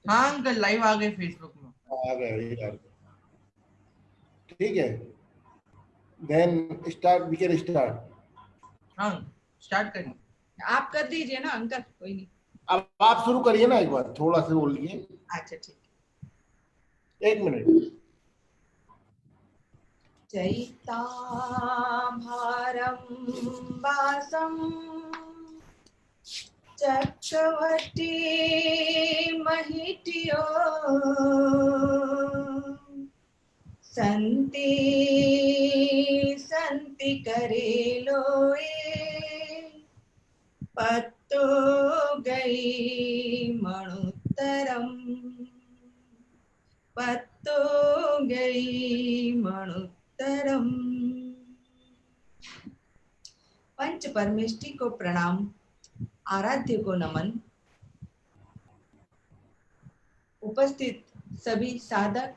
हाँ uncle live आ गए Facebook में। आ गए यार, ठीक है। Then start, we can start. हाँ स्टार्ट करिए। आप कर दीजिए ना अंकल, कोई नहीं। अब आप शुरू करिए ना, एक बार थोड़ा सा बोलिए। अच्छा ठीक। 1 मिनट। चैताभारं वासं चक्रवर्ती महिट्यो संति संति करेलोए पत्तो गई मणुत्तरम पत्तो गई मणुत्तरम। पंच परमेष्टि को प्रणाम, आराध्य को नमन। उपस्थित सभी साधक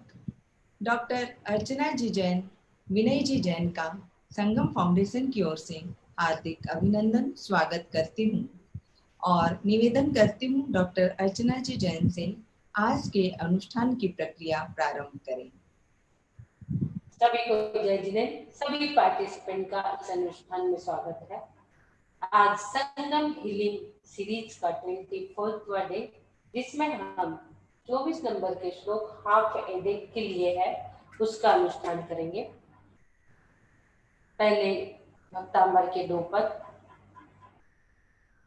डॉक्टर अर्चना जी जैन, विनय जी जैन का संगम फाउंडेशन की ओर से हार्दिक अभिनंदन स्वागत करती हूँ और निवेदन करती हूँ डॉक्टर अर्चना जी जैन से आज के अनुष्ठान की प्रक्रिया प्रारंभ करें। सभी को जय जिनेन्द्र। सभी पार्टिसिपेंट का इस अनुष्ठान में स्वागत है। आज संगम हीलिंग सीरीज का 24वां डे, जिसमें हम 24 नंबर के श्लोक हाफ ए डे के लिए है, उसका अनुष्ठान करेंगे। पहले भक्तांबर के 2 पद।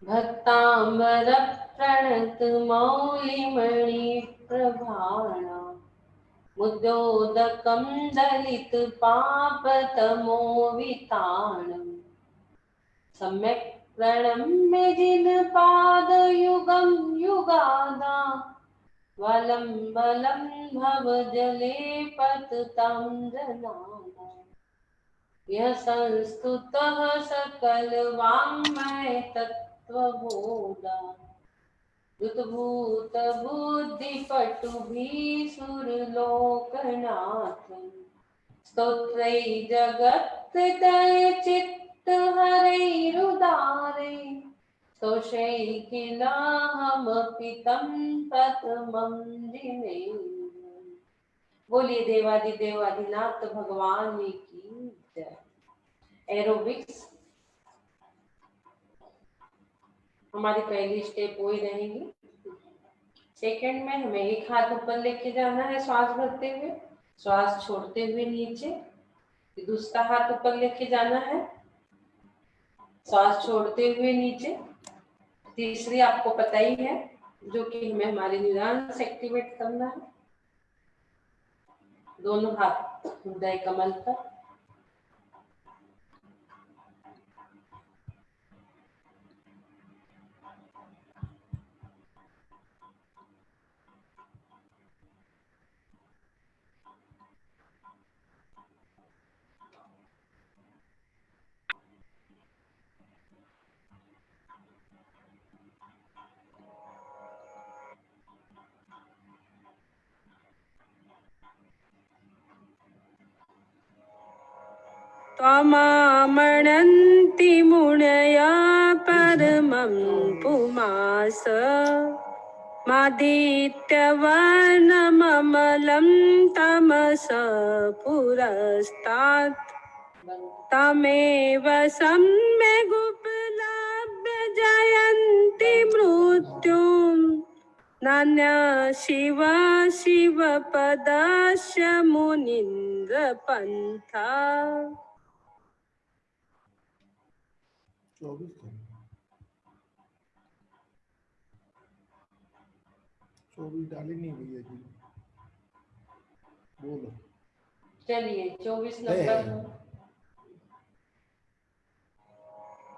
भक्तांबर प्रणत मौलिमणि प्रभाणा मुद्योदकं दलित पापतमो विताणम् सम्यक् प्रणम्य जिन पाद युगं युगादा वलं बलं भव जले पततं जनाना यः संस्तुतः सकल वाङ्मय तत्त्वबोधा भूत बुद्धि पटुभि सुरलोकनाथ स्तोत्रै जगत्कृतये चित्त हरैरुदारे तोषैकिलाहमपि तं प्रथमं जिनेन्द्र। बोलिए देवादिदेवादिनाथ भगवान की जय। एरोबिक्स हमारी पहली स्टेप वही रहेगी। सेकंड में हमें एक हाथ ऊपर लेके जाना है श्वास भरते हुए, श्वास छोड़ते हुए नीचे, दूसरा हाथ ऊपर लेके जाना है, श्वास छोड़ते हुए नीचे। तीसरी आपको पता ही है, जो कि हमें हमारे न्यूरॉन्स एक्टिवेट करना है। दोनों हाथ हृदय कमल पर। त्वमामणन्ति मुनया परमं पुमास मादित्यवर्णममलं तमस पुरस्तात् तमेव सम्यगुपलभ्य जयन्ति मृत्युं नान्य शिव शिवपदस्य मुनीन्द्रपन्था। 24 डाली नहीं भैया जी, बोलो। चलिए 24 नंबर।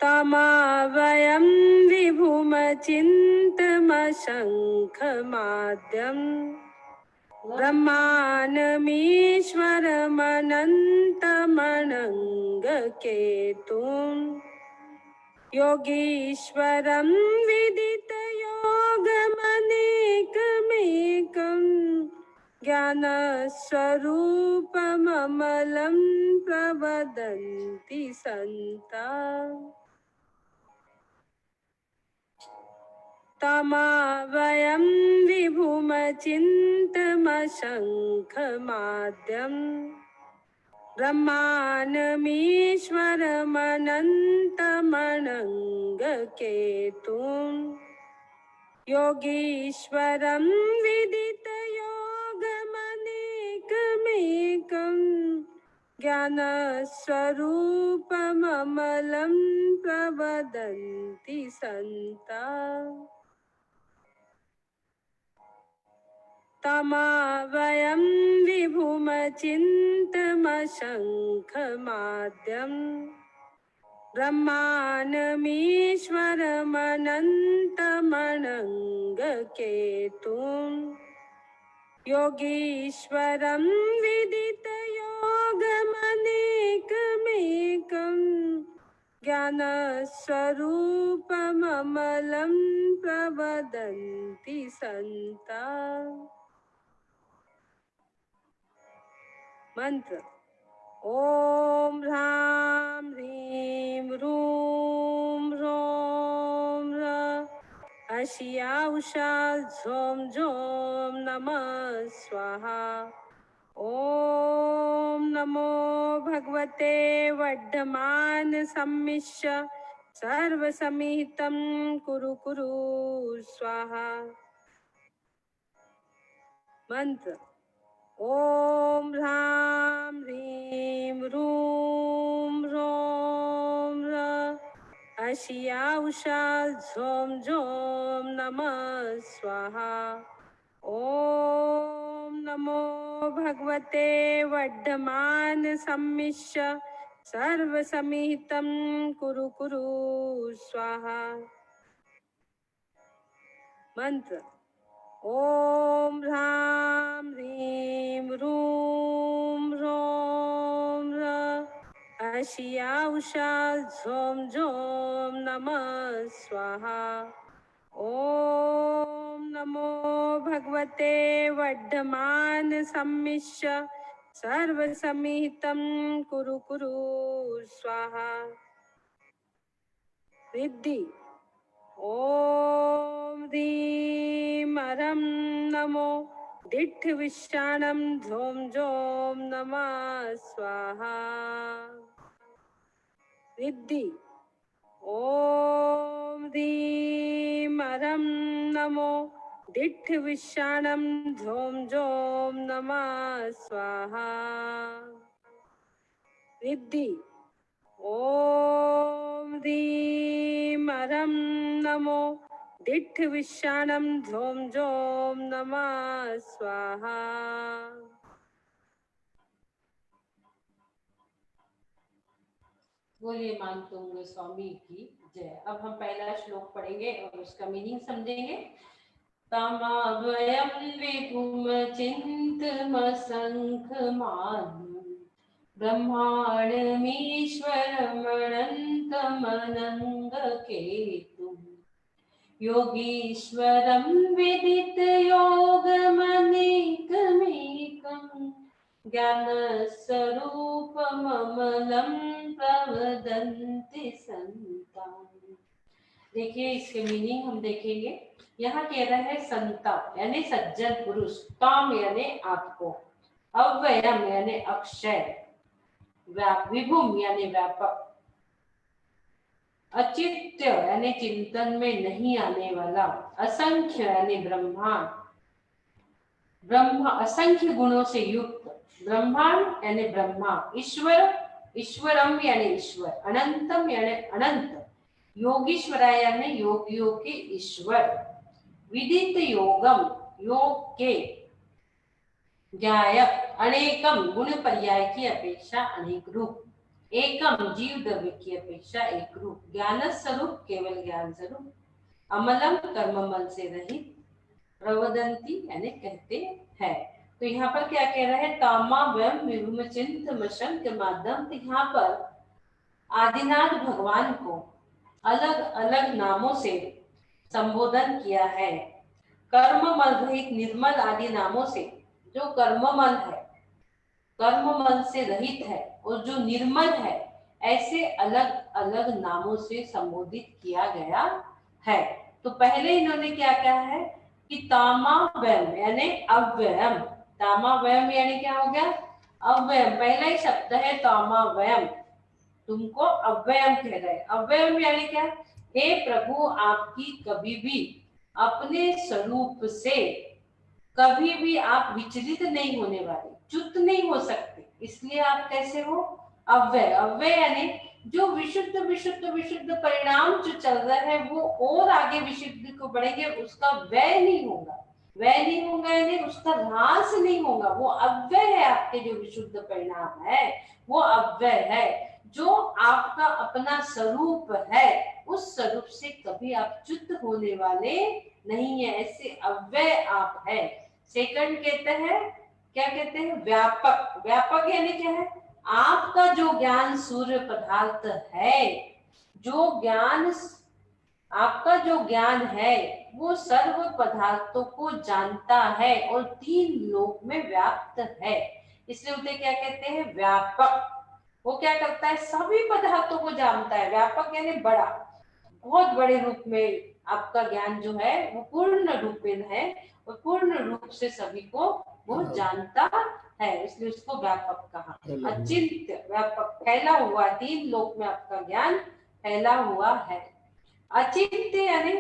तमावयं विभुमचिन्तमशङ्खमाद्यं ब्रह्माण्डमीश्वरमनन्तमनङ्गकेतुं योगीश्वरं विदितयोगमनेकमेकं ज्ञानस्वरूपममलं प्रवदन्ति सन्ता। तमावयं विभुमचिन्तमशङ्खमाद्यम् ब्रह्माण्डमीश्वरमनन्तमनङ्गकेतुम् योगीश्वरं विदितयोगमनेकमेकं ज्ञानस्वरूपममलं प्रवदन्ति सन्ता तमावयं विभुमचिन्तमशङ्खमाद्यम् ब्रह्माण्डमीश्वरमनन्तमनङ्गकेतुम् योगीश्वरं विदितयोगमनेकमेकं ज्ञानस्वरूपममलं प्रवदन्ति सन्ता। मंत्र ओम ह्रां ह्रीं ह्रूं ह्रौं हशिया उषा झों झों नमः स्वाहा। ओम नमो भगवते वर्धमान सम्मिश्र सर्वसमिहितं कुरु कुरु स्वाहा। मंत्र ओम ह्रां ह्रीं ह्रूं ह्रौं हशिया उषा झों झों नमः स्वाहा। ओम नमो भगवते वर्धमान सम्मिश्र सर्वसमिहितं कुरु कुरु स्वाहा। मंत्र ओम ह्रां ह्रीं ह्रूं ह्रौं हशिया उषा झों झों नमः स्वाहा। ओम नमो भगवते वर्धमान सम्मिश्र सर्वसमिहितं कुरु कुरु स्वाहा। रिद्धि ओम ह्रीं हरं नमो दिट्ठ विश्राणं झों झों नमः स्वाहा। रिद्धि ओम ह्रीं हरं नमो दिट्ठ विश्राणं झों झों नमः स्वाहा। रिद्धि ओम ह्रीं हरं नमो दिट्ठ विश्राणं झों झों नमः स्वाहा। बोलिए मानतुंग स्वामी की जय। अब हम पहला श्लोक पढ़ेंगे और उसका मीनिंग समझेंगे। तमावयं विभुमचिन्तमशङ्खमाद्यम् ब्रह्माण्डमीश्वरमनन्तमनङ्गकेतुम् योगीश्वरं विदितयोगमनेकमेकं ज्ञानस्वरूपममलं प्रवदन्ति सन्ता। देखिए इसके मीनिंग हम देखेंगे। यहाँ कह रहा है संता यानी सज्जन पुरुष, ताम यानी आपको, अव्ययम यानी अक्षय, विभुम यानी व्यापक, अचित्य यानी चिंतन में नहीं आने वाला, असंख्य यानी ब्रह्मांड, ब्रह्मा असंख्य गुणों से युक्त, ब्रह्मांड यानी ब्रह्मा, ईश्वर ईश्वरम यानी ईश्वर, अनंतम यानी अनंत, योगीश्वराय यानी योगियों के ईश्वर, विदित योगम योग के, ज्ञायक अनेकम गुण पर्याय की अपेक्षा अनेक रूप, एकम जीव द्रव्य की अपेक्षा एक रूप, ज्ञान स्वरूप केवल ज्ञान स्वरूप, अमलम कर्ममल से रहित, प्रवदंती यानी कहते हैं। तो यहाँ पर क्या कह रहा है? तामा वयम विभुमचिन्तमशंक माध्यम। तो यहाँ पर आदिनाथ भगवान को अलग अलग नामों से संबोधन किया है। कर्ममल रहित निर्मल आदि नामों से, जो कर्ममल है, कर्ममल से रहित है, और जो निर्मल है, ऐसे अलग अलग नामों से संबोधित किया गया है। तो तो पहले इन्होंने क्या कहा है कि तामाव्यम यानी अव्ययम। तामाव्यम यानी क्या हो गया? अव्ययम। पहला ही शब्द है तामाव्यम, तुमको अव्ययम कह रहे। अव्ययम यानी क्या? हे प्रभु, आपकी कभी भी अपने स्वरूप से कभी भी आप विचलित नहीं होने वाले, च्युत नहीं हो सकते, इसलिए आप कैसे हो? अव्यय। अव्यय यानी जो विशुद्ध विशुद्ध विशुद्ध परिणाम जो चल रहा है वो और आगे विशुद्ध को बढ़ेंगे, उसका व्यय नहीं होगा। व्यय नहीं होगा यानी उसका ह्रास नहीं होगा, वो अव्यय है। आपके जो विशुद्ध परिणाम है वो अव्यय है। जो आपका अपना स्वरूप है उस स्वरूप से कभी आप च्युत होने वाले नहीं है, ऐसे अव्यय आप है। सेकंड कहते हैं, क्या कहते हैं? व्यापक। व्यापक यानी क्या है? आपका जो ज्ञान सूर्य पदार्थ है, जो ज्ञान आपका जो ज्ञान है वो सर्व पदार्थों को जानता है और 3 लोक में व्याप्त है, इसलिए उसे क्या कहते हैं? व्यापक। वो क्या करता है? सभी पदार्थों को जानता है। व्यापक यानी बड़ा, बहुत बड़े रूप में आपका ज्ञान जो है वो पूर्ण रूप में है और पूर्ण रूप से सभी को वो जानता है, इसलिए उसको व्यापक कहा। अचिंत्य, व्यापक, फैला हुआ, 3 लोक में आपका ज्ञान फैला हुआ है। अचिंत्य यानी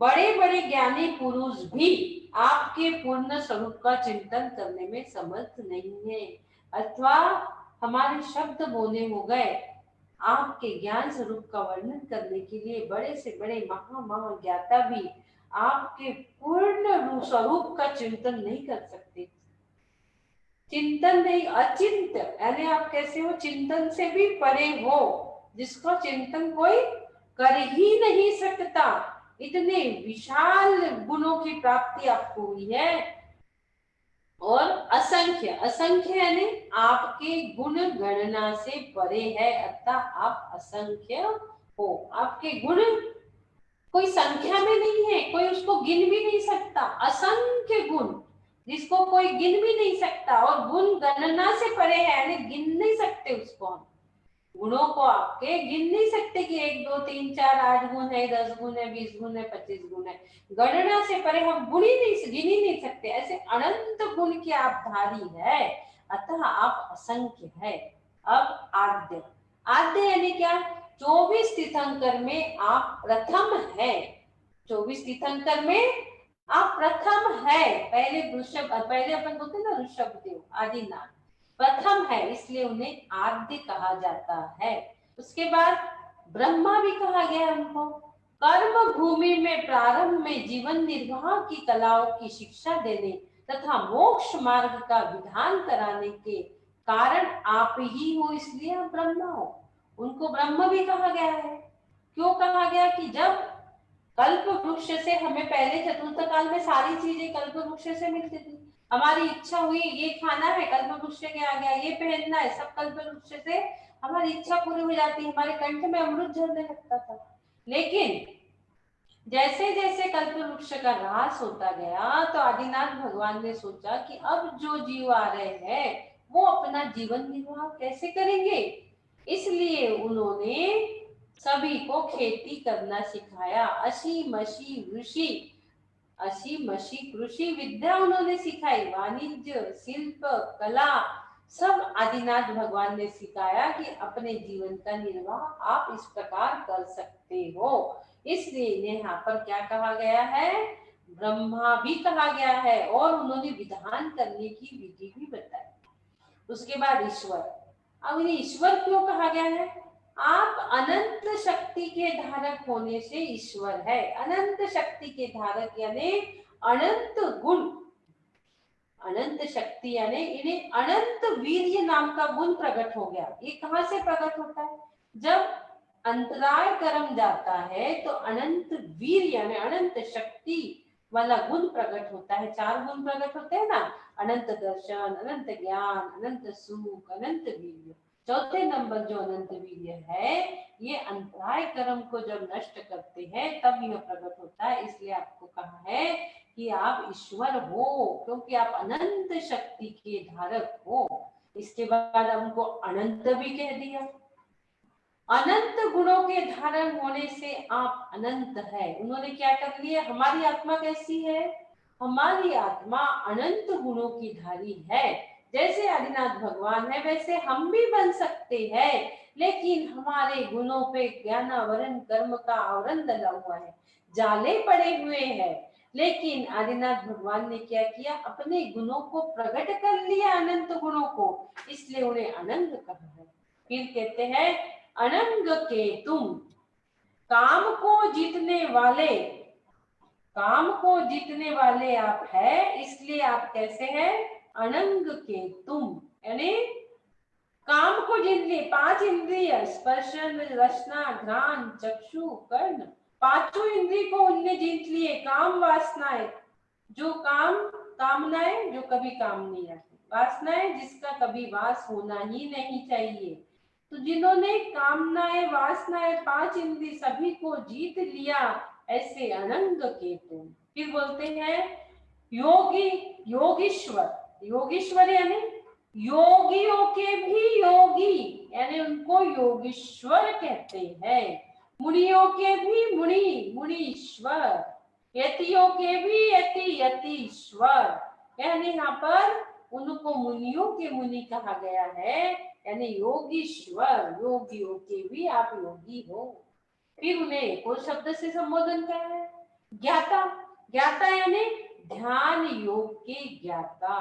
बड़े बड़े ज्ञानी पुरुष भी आपके पूर्ण स्वरूप का चिंतन करने में समर्थ नहीं है, अथवा हमारे शब्द बोले हो गए आपके ज्ञान स्वरूप का वर्णन करने के लिए बड़े से बड़े महाज्ञाता भी आपके पूर्ण स्वरूप का चिंतन नहीं कर सकते। चिंतन नहीं, अचिंत्य यानी आप कैसे हो? चिंतन से भी परे हो, जिसका चिंतन कोई कर ही नहीं सकता। इतने विशाल गुणों की प्राप्ति आपको हुई है। और असंख्य, असंख्य यानी आपके गुण गणना से परे है, अतः आप असंख्य हो। आपके गुण कोई संख्या में नहीं है, कोई उसको गिन भी नहीं सकता। असंख्य गुण जिसको कोई गिन भी नहीं सकता, और गुण गणना से परे है यानी गिन नहीं सकते उसको हम। गुणों को आपके गिन नहीं सकते कि 1 2 3 4 8 गुण है, 10 गुण है, 20 गुण है, 25 गुण है। गणना से परे हम गिन ही नहीं सकते। ऐसे अनंत गुण की आप धारी है, अतः आप असंख्य है। अब आद्य। आद्य यानी क्या? 24 तीर्थंकर में आप प्रथम है। 24 तीर्थंकर में आप प्रथम है। पहले अपन बोलते ना ऋषभ देव, आदिनाथ प्रथम है, इसलिए उन्हें आद्य कहा जाता है। उसके बाद ब्रह्मा भी कहा गया उनको। कर्म भूमि में प्रारंभ में जीवन निर्वाह की कलाओं की शिक्षा देने तथा मोक्ष मार्ग का विधान कराने के कारण आप ही हो, इसलिए आप ब्रह्मा हो। उनको ब्रह्म भी कहा गया है। क्यों कहा गया? कि जब कल्प वृक्ष से हमें पहले चतुर्थ काल में सारी चीजें कल्प वृक्ष से मिलती थी। हमारी इच्छा हुई ये खाना है, कल्प वृक्ष के आ गया, ये पहनना है, सब कल्प वृक्ष से हमारी इच्छा पूरी हो जाती, हमारे कंठ में अमृत झरने लगता था। लेकिन जैसे जैसे कल्प वृक्ष का ह्रास होता गया तो आदिनाथ भगवान ने सोचा कि अब जो जीव आ रहे हैं वो अपना जीवन निर्वाह कैसे करेंगे, इसलिए उन्होंने सभी को खेती करना सिखाया। अशी मशी कृषि विद्या उन्होंने सिखाई। वाणिज्य, शिल्प, कला सब आदिनाथ भगवान ने सिखाया कि अपने जीवन का निर्वाह आप इस प्रकार कर सकते हो। इसलिए इन्हें यहाँ पर क्या कहा गया है? ब्रह्मा भी कहा गया है, और उन्होंने विधान करने की विधि भी बताई। उसके बाद ईश्वर। अब इन्हें ईश्वर क्यों कहा गया है? आप अनंत शक्ति के धारक होने से ईश्वर है। अनंत शक्ति के धारक यानी अनंत गुण, अनंत शक्ति यानी इन्हें अनंत वीर्य नाम का गुण प्रकट हो गया। ये कहाँ से प्रकट होता है? जब अंतराय कर्म जाता है तो अनंत वीर्य यानी अनंत शक्ति वाला गुण प्रकट होता है। 4 गुण प्रकट होते हैं ना, अनंत दर्शन, अनंत ज्ञान, अनंत सुख, अनंत वीर्य। चौथे नंबर जो अनंत वीर्य है, ये अंतराय कर्म को जब नष्ट करते हैं तब यह प्रकट होता है। इसलिए आपको कहा है कि आप ईश्वर हो, क्योंकि आप अनंत शक्ति के धारक हो। इसके बाद हमको अनंत भी कह दिया। अनंत गुणों के धारण होने से आप अनंत है। उन्होंने क्या कर लिया, हमारी आत्मा कैसी है, हमारी आत्मा अनंत गुणों की धारी है। जैसे आदिनाथ भगवान है वैसे हम भी बन सकते हैं, लेकिन हमारे गुणों पे ज्ञानावरण कर्म का आवरण लगा हुआ है, जाले पड़े हुए हैं। लेकिन आदिनाथ भगवान ने क्या किया, अपने गुणों को प्रकट कर लिया, अनंत गुणों को, इसलिए उन्हें अनंत कहा है। फिर कहते हैं अनंग के तुम, काम को जीतने वाले, काम को जीतने वाले आप है, इसलिए आप कैसे हैं, अनंग के तुम, यानी काम को जीत लिए। 5 इंद्रिय स्पर्शन रसना घ्राण चक्षु कर्ण, पांचों इंद्रिय को उनने जीत लिए। काम वासनाएं, जो कामनाएं जो कभी काम नहीं आती, वासनाएं जिसका कभी वास होना ही नहीं चाहिए। तो जिन्होंने कामनाएं वासनाएं 5 इंद्रिय सभी को जीत लिया, ऐसे अनंग के तुम। फिर बोलते हैं योगी, योगीश्वर, योगीश्वर यानी योगियों के भी योगी, यानी उनको योगीश्वर कहते हैं। मुनियों के भी मुनि, मुनीश्वर, यतियों के भी यति, यतीश्वर, यानी यहाँ पर उनको मुनियों के मुनि कहा गया है, यानी योगीश्वर, योगियों के भी आप योगी हो। फिर उन्हें एक और शब्द से संबोधन कर रहे हैं, ज्ञाता, ज्ञाता यानी ध्यान योग के ज्ञाता।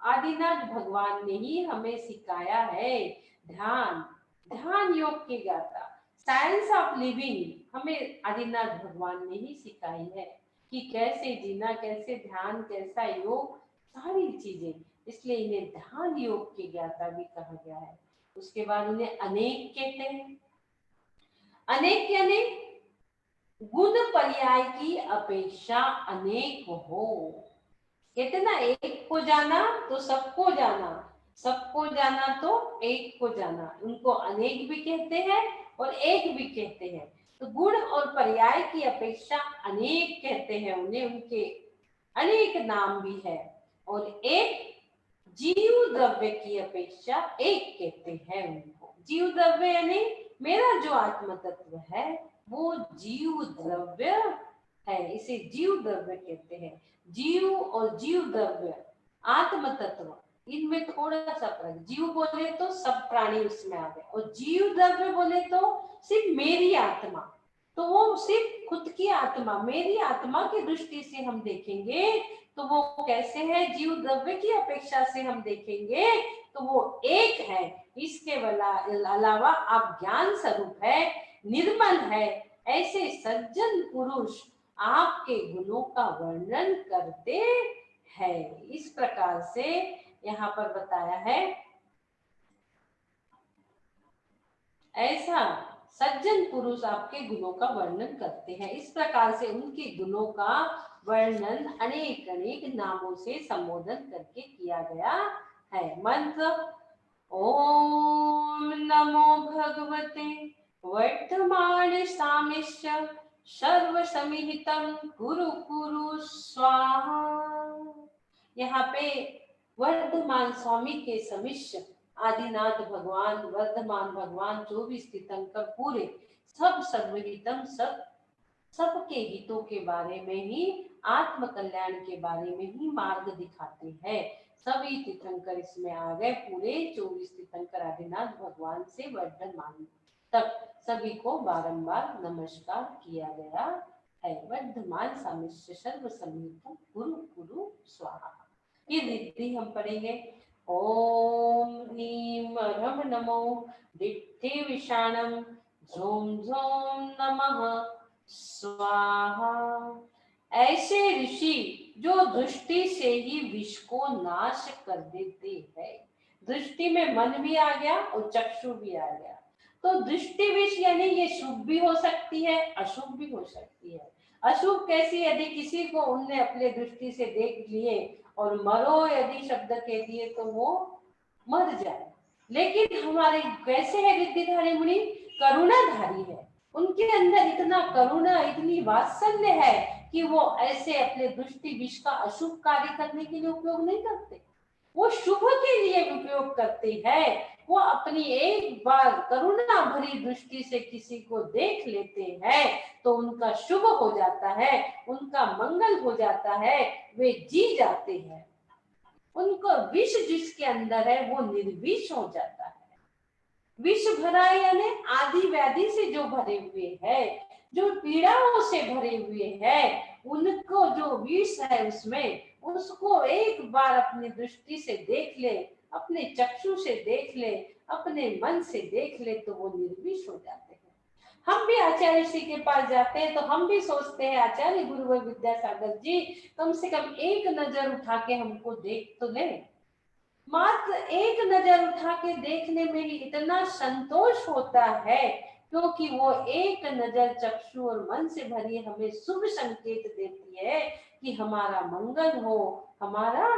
आदिनाथ भगवान ने ही हमें सिखाया है ध्यान, ध्यान योग के ज्ञाता। साइंस ऑफ लिविंग हमें आदिनाथ भगवान ने ही सिखाई है कि कैसे जीना, कैसे ध्यान, कैसा योग, सारी चीजें, इसलिए इन्हें ध्यान योग के ज्ञाता भी कहा गया है। उसके बाद उन्हें अनेक कहते हैं। अनेक यानी गुण पर्याय की अपेक्षा अनेक हो। कहते ना, एक को जाना तो सबको जाना, सबको जाना तो एक को जाना, उनको अनेक भी कहते हैं और एक भी कहते हैं। तो गुण और पर्याय की अपेक्षा अनेक कहते हैं उन्हें, उनके अनेक नाम भी है। और एक जीव द्रव्य की अपेक्षा एक कहते हैं उनको। जीव द्रव्य यानी मेरा जो आत्म तत्व है वो जीव द्रव्य है, इसे जीव द्रव्य कहते हैं। जीव और जीव द्रव्य, आत्म तत्व, इनमें थोड़ा सा फर्क। जीव बोले तो सब प्राणी उसमें आ गए, और जीव द्रव्य बोले तो सिर्फ मेरी आत्मा, तो वो सिर्फ खुद की आत्मा, मेरी आत्मा की दृष्टि से हम देखेंगे तो वो कैसे है, जीव द्रव्य की अपेक्षा से हम देखेंगे तो वो एक है। इसके अलावा आप ज्ञान स्वरूप है, निर्मल है, ऐसे सज्जन पुरुष आपके गुणों का वर्णन करते हैं। इस प्रकार से यहाँ पर बताया है, ऐसा सज्जन पुरुष आपके गुणों का वर्णन करते हैं। इस प्रकार से उनके गुणों का वर्णन अनेक अनेक नामों से संबोधन करके किया गया है। मंत्र ओम नमो भगवते वर्तमान सामिश्य सर्व समिहितं कुरु कुरु स्वाहा। यहाँ पे वर्धमान स्वामी के समिश्य आदिनाथ भगवान, वर्धमान भगवान 24 तीर्थंकर पूरे सब सर्वहितम, सब सबके हितों के बारे में ही, आत्म कल्याण के बारे में ही मार्ग दिखाते हैं। सभी तीर्थंकर इसमें आ गए, पूरे 24 तीर्थंकर आदिनाथ भगवान से वर्धमान तक सभी को बारंबार नमस्कार किया गया है। वर्धमान सामिश्य सर्व समिहितं कुरु कुरु स्वाहा। ये रिद्धि हम पढ़ेंगे। ओम ह्रीं रम नमो दिट्ठि विषाणं झोम झोम नमः स्वाहा। ऐसे ऋषि जो दृष्टि से ही विष को नाश कर देते हैं। दृष्टि में मन भी आ गया और चक्षु भी आ गया, तो दृष्टि विष यानी ये शुभ भी हो सकती है, अशुभ भी हो सकती है। अशुभ कैसी, यदि किसी को उनने अपने दृष्टि से देख लिए और मरो यदि शब्द कह दिए तो वो मर जाए। लेकिन हमारे कैसे है रिद्धिधारी मुनि, करुणाधारी है, उनके अंदर इतना करुणा, इतनी वात्सल्य है कि वो ऐसे अपने दृष्टि विष का अशुभ कार्य करने के लिए उपयोग नहीं करते। वो शुभ के लिए उपयोग करते हैं। वो अपनी एक बार करुणा भरी दृष्टि से किसी को देख लेते हैं तो उनका शुभ हो जाता है, उनका मंगल हो जाता है, वे जी जाते हैं। उनको विष जिसके अंदर है वो निर्विष हो जाता है। विष भरा यानी आदि व्याधि से जो भरे हुए है, जो पीड़ाओं से भरे हुए है, उनको जो विष है उसमें, उसको एक बार अपनी दृष्टि से देख ले, अपने चक्षु से देख ले, अपने मन से देख ले तो वो निर्विष हो जाते हैं। हम भी आचार्य श्री के पास जाते हैं तो हम भी सोचते हैं आचार्य गुरुवर विद्यासागर जी कम से कम एक नजर उठा के हमको देख तो ले। मात्र एक नजर उठा के देखने में ही इतना संतोष होता है, क्योंकि वो एक नजर चक्षु और मन से भरी हमें शुभ संकेत देती है कि हमारा मंगल हो, हमारा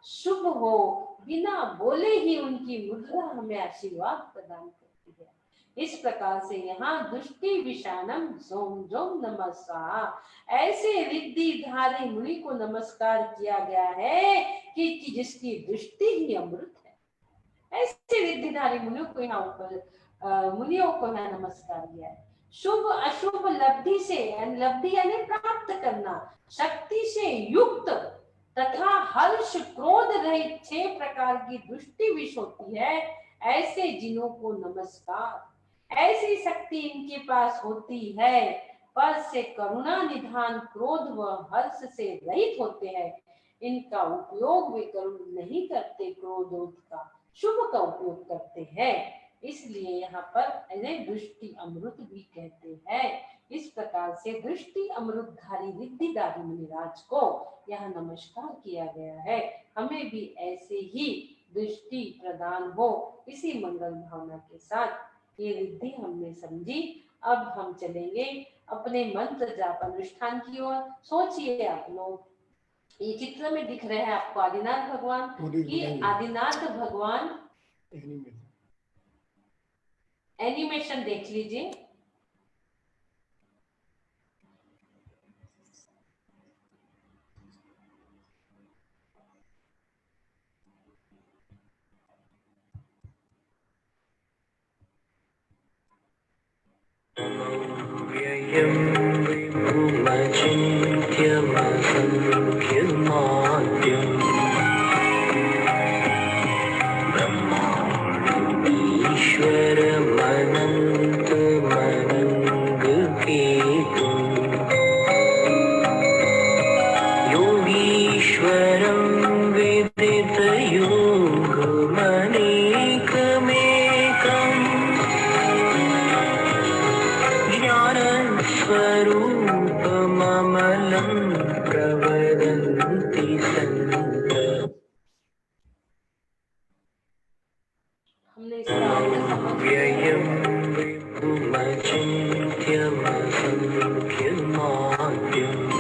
शुभ हो। बिना बोले ही उनकी मुद्रा हमें आशीर्वाद प्रदान करती है। इस प्रकार से यहाँ दृष्टि विशानम जोम जोम नमस्कार, ऐसे रिद्धिधारी मुनि को नमस्कार किया गया है कि जिसकी दृष्टि ही अमृत है। ऐसे रिद्धिधारी मुनियों को यहाँ नमस्कार किया है। शुभ अशुभ लब्धि से, लब्धि यानी प्राप्त करना, शक्ति से युक्त तथा हर्ष क्रोध रहित 6 प्रकार की दृष्टि विष होती है, ऐसे जिनों को नमस्कार। ऐसी शक्ति इनके पास होती है, पर से करुणा निधान क्रोध व हर्ष से रहित होते हैं। इनका उपयोग वे करुण नहीं करते, क्रोध का शुभ का उपयोग करते हैं। इसलिए यहाँ पर इन्हें दृष्टि अमृत भी कहते हैं। इस प्रकार से दृष्टि अमृतधारी रिद्धिधारी मुनिराज को यह नमस्कार किया गया है। हमें भी ऐसे ही दृष्टि प्रदान हो, इसी मंगल भावना के साथ ये रिद्धि हमने समझी। अब हम चलेंगे अपने मंत्र जाप अनुष्ठान की ओर। सोचिए आप लोग, ये चित्र में दिख रहे हैं आपको आदिनाथ भगवान। ये आदिनाथ भगवान एनिमेशन देख लीजिए। व्ययं विभुमचिन्त्यमसंख्यमाद्यम् ब्रह्माण्डीश्वरमनन्तमनङ्गकेतुम् योगीश्वरं विदितयोगमनेकमेकम् ज्ञानस्वरूपममलं प्रवदन्ति सन्त। व्ययं विभुमचिन्त्यमसंख्यमाद्यम्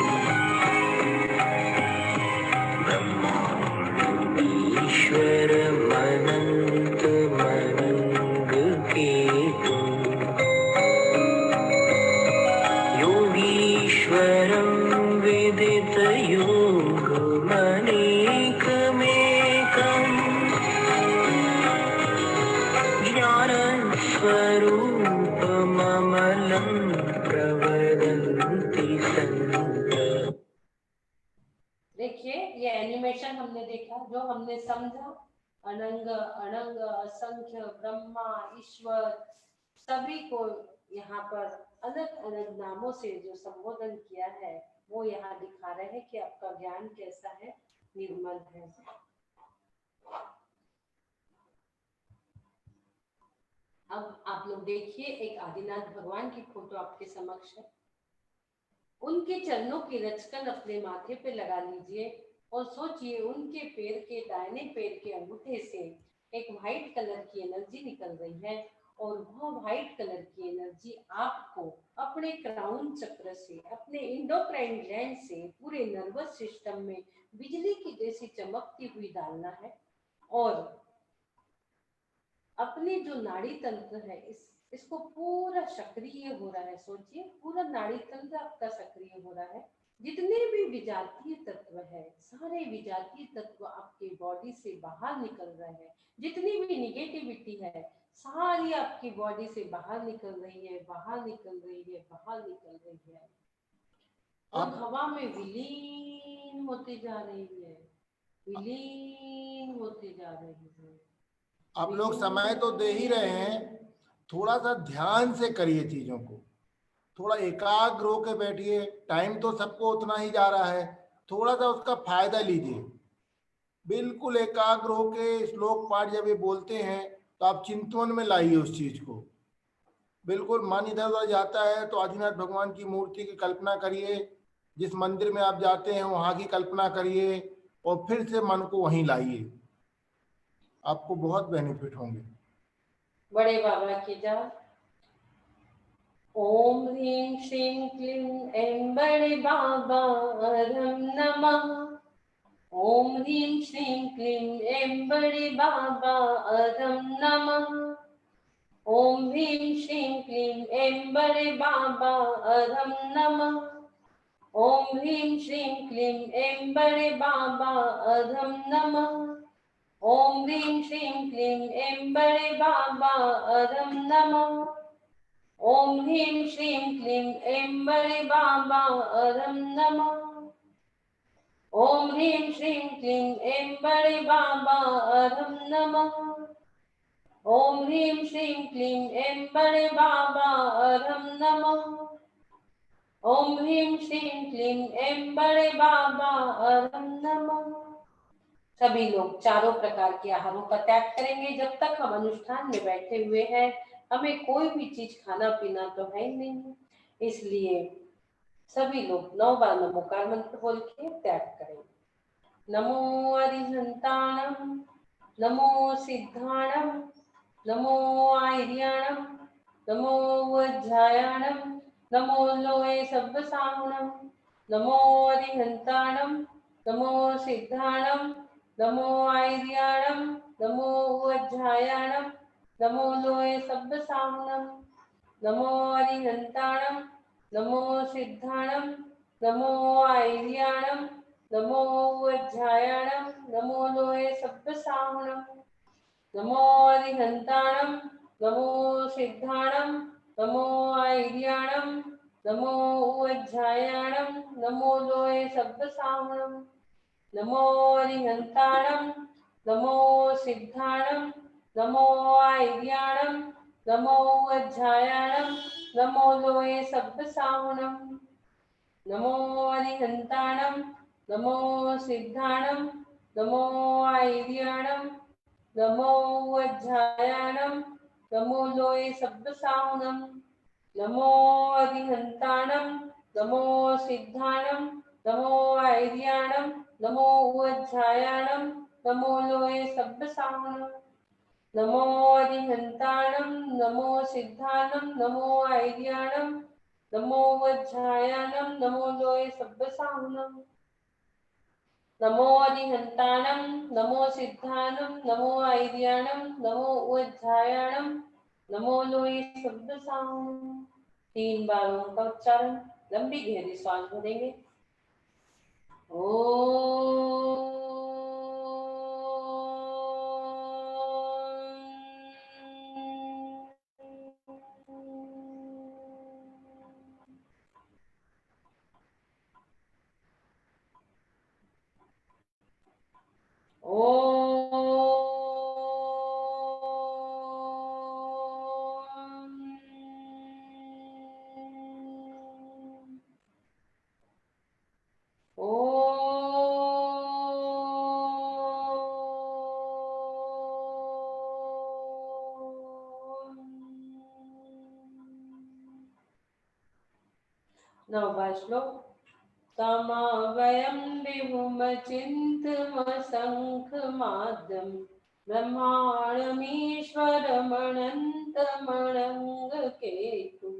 ब्रह्माण्डीश्वरमनन्तमनङ्गकेतुम् योगीश्वरं विदितयोगमनेकमेकम् ज्ञानस्वरूपममलं प्रवदन्ति सन्त। देखिए ये एनिमेशन हमने देखा, जो हमने समझा, अनंग अनंग असंख्य ब्रह्मा ईश्वर सभी को यहाँ पर अलग अलग नामों से जो संबोधन किया है वो यहाँ दिखा रहे हैं कि आपका ज्ञान कैसा है, निर्मल है। अब आप लोग देखिए, एक आदिनाथ भगवान की फोटो आपके समक्ष है। उनके चरणों की रचकन अपने माथे पे लगा लीजिए और सोचिए उनके पैर के दाहिने पैर के अंगूठे से एक व्हाइट कलर की एनर्जी निकल रही है, और वो व्हाइट कलर की एनर्जी आपको अपने क्राउन चक्र से, अपने इंडोक्राइन ग्लैंड से पूरे नर्वस सिस्टम में बिजली की जैसी चमकती हुई डालना है। और अपने जो नाड़ी तंत्र है इसको पूरा सक्रिय हो रहा है। सोचिए पूरा नाड़ी तंत्र आपका सक्रिय हो रहा है। जितने भी विजातीय तत्व है, सारे विजातीय तत्व आपके बॉडी से बाहर निकल रहे हैं। जितनी भी निगेटिविटी है सारी आपकी बॉडी से बाहर निकल रही है, बाहर निकल रही है, बाहर निकल रही है और हवा में विलीन होते जा रही है, विलीन होते जा रही है। आप लोग समय तो दे ही रहे हैं, थोड़ा सा ध्यान से करिए चीजों को, थोड़ा एकाग्र होकर बैठिए। टाइम तो सबको उतना ही जा रहा है, थोड़ा सा उसका फायदा लीजिए। बिल्कुल एकाग्र होके श्लोक पाठ जब ये बोलते हैं तो आप चिंतन में लाइए उस चीज को। बिल्कुल मन इधर उधर जाता है तो आदिनाथ भगवान की मूर्ति की कल्पना करिए, जिस मंदिर में आप जाते हैं वहां की कल्पना करिए और फिर से मन को वहीं लाइए, आपको बहुत बेनिफिट होंगे। बड़े बाबा की जाप। ओम ह्रीं श्रीं क्लीं ऐं बड़े बाबा रम नमः। ओम ह्रीं श्रीं क्लीं ऐं बड़े बाबा रम नमः। ओम ह्रीं श्रीं क्लीं ऐं बड़े बाबा रम नमः। ओम ह्रीं श्रीं क्लीं ऐं बड़े बाबा रम नमः। ओम ह्रीं श्रीं क्लीं ऐं बड़े बाबा रम नमः। ओम ह्रीं श्रीं क्लीं ऐं बड़े बाबा रम नमः। ओम ह्रीं श्रीं क्लीं ऐं बड़े बाबा रम नमः। ओम ह्रीं श्रीं क्लीं ऐं बड़े बाबा रम नमः। ओम ह्रीं श्रीं क्लीं ऐं बड़े बाबा रम नमः। सभी लोग चारों प्रकार के आहारों का त्याग करेंगे। जब तक हम अनुष्ठान में बैठे हुए हैं हमें कोई भी चीज खाना पीना तो है ही नहीं, इसलिए सभी लोग 9 बार नमोकार मंत्र बोल के त्याग करेंगे। नमो अरिहंताणम, नमो सिद्धाणम, नमो आर्याणम, नमो वज्रायाणम, नमो लोए सब्बसाहुणम। नमो अरिहंताणम, नमो सिद्धाणम, नमो आर्याणम, नमो वज्रायाणम, नमो लोए सब्बसाहुणम। नमो अरिहंताणम, नमो सिद्धाणम, नमो आर्याणम, नमो वज्रायाणम, नमो लोए सब्बसाहुणम। नमो अरिहंताणम, नमो सिद्धाणम, नमो आर्याणम, नमो वज्रायाणम, नमो लोए सब्बसाहुणम। नमो अरिहंताणम, नमो सिद्धाणम, नमो आर्याणम, नमो वज्रायाणम, नमो लोए सब्बसाहुणम। नमो अरिहंताणम, नमो सिद्धाणम, नमो आर्याणम, नमो वज्रायाणम, नमो लोए सब्बसाहुणम। नमो अरिहंताणम, नमो सिद्धाणम, नमो आर्याणम, नमो वज्रायाणम, नमो लोए सब्बसाहुणम। नमो अरिहंताणम, नमो सिद्धाणम, नमो आर्याणम, नमो वज्रायाणम, नमो लोए सब्बसाहुणम। नमो अरिहंताणम, नमो सिद्धाणम, नमो आर्याणम, नमो वज्रायाणम, नमो लोए सब्बसाहुणम। 3 बार ओम का उच्चारण। लंबी गहरी सांस भरेंगे। नववा श्लोक। तमावयं विभुमचिन्तमसङ्खमाद्यं ब्रह्माणमीश्वरमनन्तमणङ्गकेतुं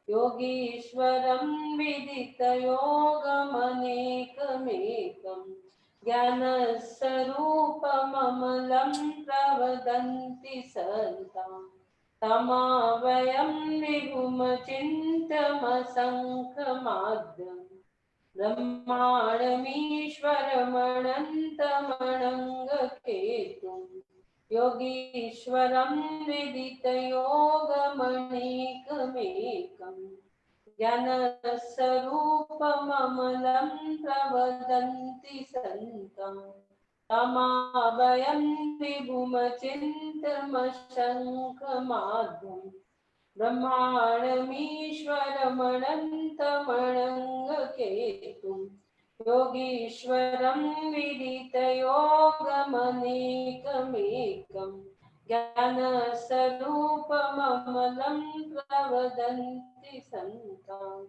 योगीश्वरं विदितयोगमनेकमेकं ज्ञानस्वरूपममलं प्रवदन्ति सन्ताम्। तमावयं विभुमचिन्तमसङ्खमाद्यं ब्रह्माणमीश्वरमनन्तमणङ्गकेतुम् योगीश्वरं विदितयोगमणिकमेकम् ज्ञानस्वरूपममलं प्रवदन्ति सन्तम् तमाभयं विभुमचिन्तमशङ्खमाद्यम् ब्रह्माणमीश्वरमनन्तमणङ्गकेतुम् योगीश्वरं विदितयोगमनेकमेकम् ज्ञानस्वरूपममलं प्रवदन्ति सन्ताम्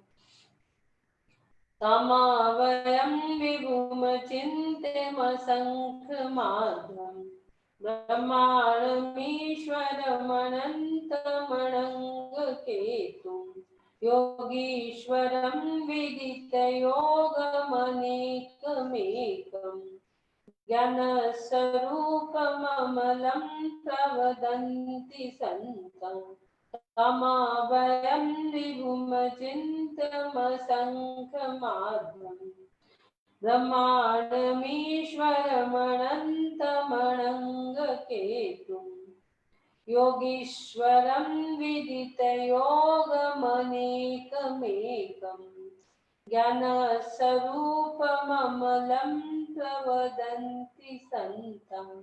तमावयं विभुमचिन्त्यमसङ्ख्यमाद्यम् ब्रह्माणमीश्वरमनन्तमणङ्गकेतुम् योगीश्वरं विदितयोगमनेकमेकम् ज्ञानस्वरूपममलं प्रवदन्ति सन्तम् तमाभयं विभुमचिन्तमसङ्ख्यमाद्यम् ब्रह्माणमीश्वरमनन्तमणङ्गकेतुम् योगीश्वरं विदितयोगमनेकमेकम् ज्ञानस्वरूपममलं प्रवदन्ति सन्तम्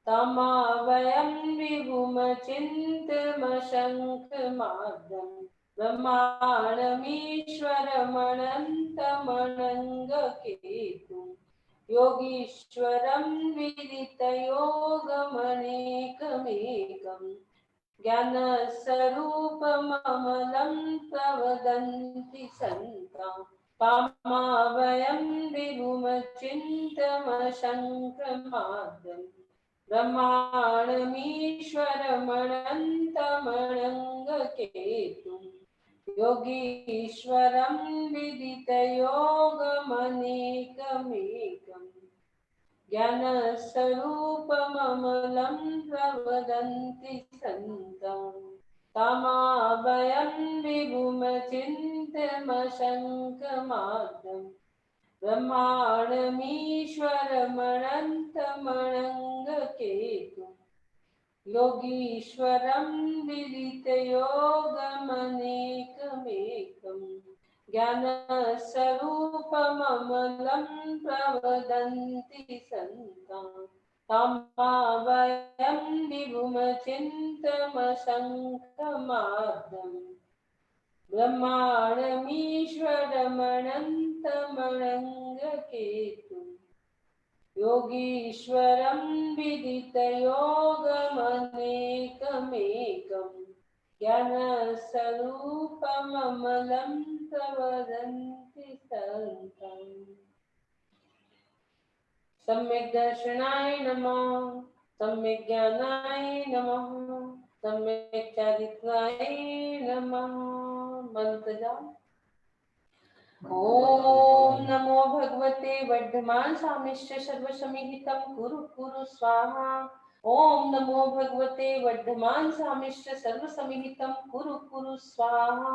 तमावयं विभुमचिन्तमशङ्खमाद्यम् ब्रह्माणमीश्वरमनन्तमणङ्गकेतुम् योगीश्वरं विदितयोगमनेकमेकम् ज्ञानस्वरूपममलं प्रवदन्ति सन्ताम् तमावयं विभुमचिन्तमशङ्खमाद्यम् ब्रह्माणमीश्वरमनन्तमणङ्गकेतुम् योगीश्वरं विदितयोगमनेकमेकम् ज्ञानस्वरूपममलं प्रवदन्ति सन्तम् तमाभयं विभुमचिन्तमशङ्खमाद्यम् ब्रह्माणमीश्वरमनन्तमणङ्गकेतुम् योगीश्वरं विदितयोगमनेकमेकम् ज्ञानस्वरूपममलं प्रवदन्ति सन्ताम् तमाभयं विभुमचिन्तमशङ्खमाद्यम् ब्रह्माणमीश्वरमनन्तमणङ्गकेतुम् योगीश्वरं विदितयोगमनेकमेकम् ज्ञानस्वरूपममलं प्रवदन्ति सन्तम् सम्यक् दर्शनाय नमः सम्यक् ज्ञानाय नमः सम्यक् चारित्राय नमः मंत्र जाप ओम नमो भगवते वर्धमान सामिश्च सर्वसमिहितं कुरु कुरु स्वाहा ओम नमो भगवते वर्धमान सामिश्च सर्वसमिहितं कुरु कुरु स्वाहा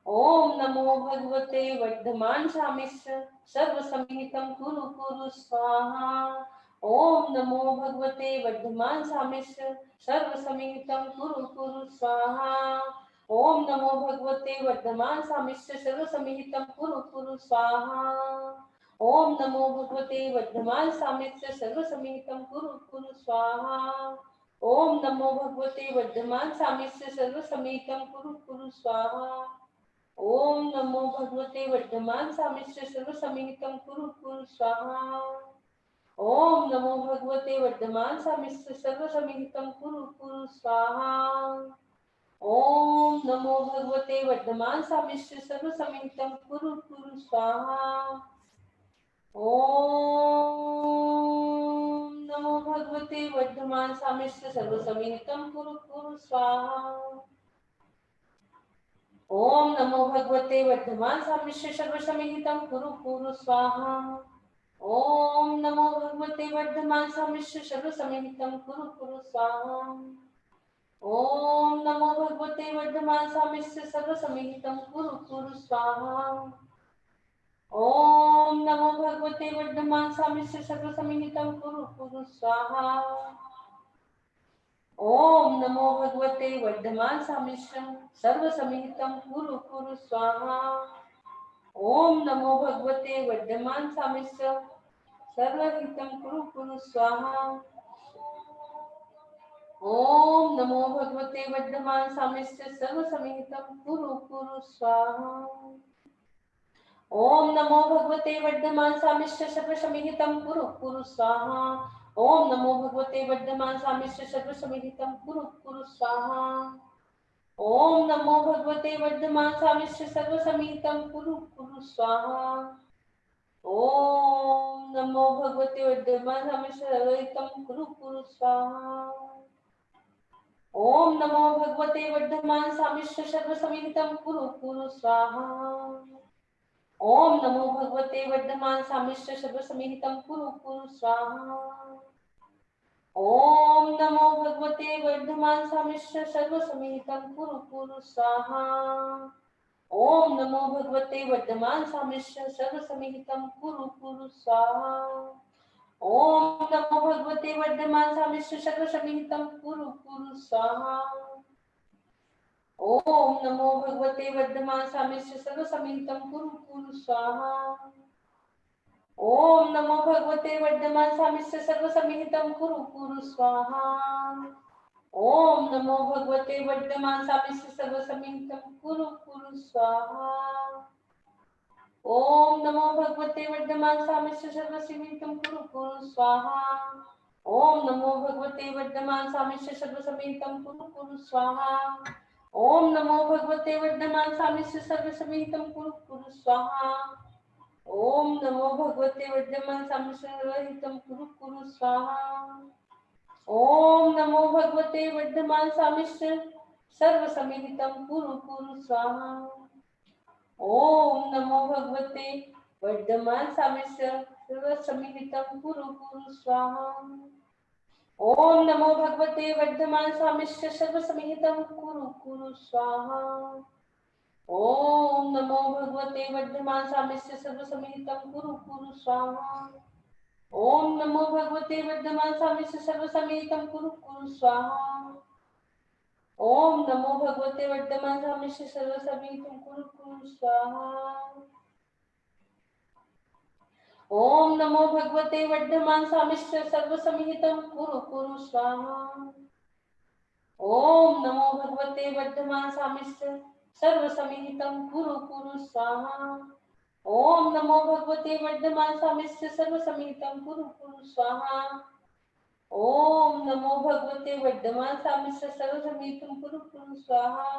ओम नमो भगवते वर्धमान सामिश्च सर्वसमिहितं कुरु कुरु स्वाहा ओम नमो भगवते वर्धमान सामिश्च सर्वसमिहितं कुरु कुरु स्वाहा ओम नमो भगवते वर्धमान सामिश्च सर्वसमिहितं कुरु कुरु स्वाहा ओम नमो भगवते वर्धमान सामिश्च सर्वसमिहितं कुरु कुरु स्वाहा ओम नमो भगवते वर्धमान सामिश्च सर्वसमिहितं कुरु कुरु स्वाहा ओम नमो भगवते वर्धमान सामिश्च सर्वसमिहितं कुरु कुरु स्वाहा ओम नमो भगवते वर्धमान सामिश्च सर्वसमिहितं कुरु कुरु स्वाहा ओम नमो भगवते वर्धमान सामिश्च सर्वसमिहितं कुरु कुरु स्वाहा ओम नमो भगवते वर्धमान सामिश्च सर्वसमिहितं कुरु कुरु स्वाहा ओम नमो भगवते वर्धमान सामिश्च सर्वसमिहितं कुरु कुरु स्वाहा ओम नमो भगवते वर्धमान सामिश्च सर्वसमिहितं कुरु कुरु स्वाहा ओम नमो भगवते वर्धमान सामिश्च सर्वसमिहितं कुरु कुरु स्वाहा ओम नमो भगवते वर्धमान सामिष्य सर्वसमिहितं कुरु कुरु स्वाहा। ओम नमो भगवते वर्धमान सामिष्य सर्वसमिहितं कुरु कुरु स्वाहा। ओम नमो भगवते वर्धमान सामिष्य सर्वहितं कुरु कुरु स्वाहा। ओम नमो भगवते वर्धमान सामिष्य सर्वसमिहितं कुरु कुरु स्वाहा। ओम नमो भगवते वर्धमान सामिष्य सर्वसमिहितं कुरु कुरु स्वाहा। ओम नमो भगवते वर्धमान सामिष्य सर्वसमिहितं कुरु कुरु स्वाहा। ओम नमो भगवते वर्धमान सामिष्य सर्वसमिहितं कुरु कुरु स्वाहा। ओम नमो भगवते वर्धमान सामिष्य सर्वहितं कुरु कुरु स्वाहा। ओम नमो भगवते वर्धमान सामिष्य सर्वसमिहितं कुरु कुरु स्वाहा। ओम नमो भगवते वर्धमान सामिष्य सर्वसमिहितं कुरु कुरु स्वाहा। ओम नमो भगवते वर्धमान सामिष्य सर्वसमिहितं कुरु कुरु स्वाहा। ओम नमो भगवते वर्धमान सामिष्य सर्वसमिहितं कुरु कुरु स्वाहा। ओम नमो भगवते वर्धमान सामिष्य सर्वसमिहितं कुरु कुरु स्वाहा। ओम नमो भगवते वर्धमान सामिष्य सर्वसमिहितं कुरु कुरु स्वाहा। ओम नमो भगवते वर्धमान सामिष्य सर्वसमिहितं कुरु कुरु स्वाहा। ओम नमो भगवते वर्धमान सामिष्य सर्वसमिहितं कुरु कुरु स्वाहा। ओम नमो भगवते वर्धमान सामिष्य सर्वसमिहितं कुरु कुरु स्वाहा। ओम नमो भगवते वर्धमान सामिष्य सर्वसमिहितं कुरु कुरु स्वाहा। ओम नमो भगवते वर्धमान सामिष्य सर्वसमिहितं कुरु कुरु स्वाहा। ओम नमो भगवते वर्धमान सामिष्य सर्वहितं कुरु कुरु स्वाहा। ओम नमो भगवते वर्धमान सामिष्य सर्वसमिहितं कुरु कुरु स्वाहा। ओम नमो भगवते वर्धमान सामिष्य सर्वसमिहितं कुरु कुरु स्वाहा। ओम नमो भगवते वर्धमान सामिष्य सर्वसमिहितं कुरु कुरु स्वाहा। ओम नमो भगवते वर्धमान सामिष्य सर्वसमिहितं कुरु कुरु स्वाहा। ओम नमो भगवते वर्धमान सामिष्य सर्वसमिहितं कुरु कुरु स्वाहा। ओम नमो भगवते वर्धमान सामिष्य सर्वसमिहितं कुरु कुरु स्वाहा। ओम नमो भगवते वर्धमान सामिष्य सर्वसमिहितं कुरु कुरु स्वाहा। ओम नमो भगवते वर्धमान सामिष्य सर्वसमिहितं कुरु कुरु स्वाहा। ओम नमो भगवते वर्धमान सामिष्य सर्वसमिहितं कुरु कुरु स्वाहा। ओम नमो भगवते वर्धमान सामिष्य सर्वसमिहितं कुरु कुरु स्वाहा।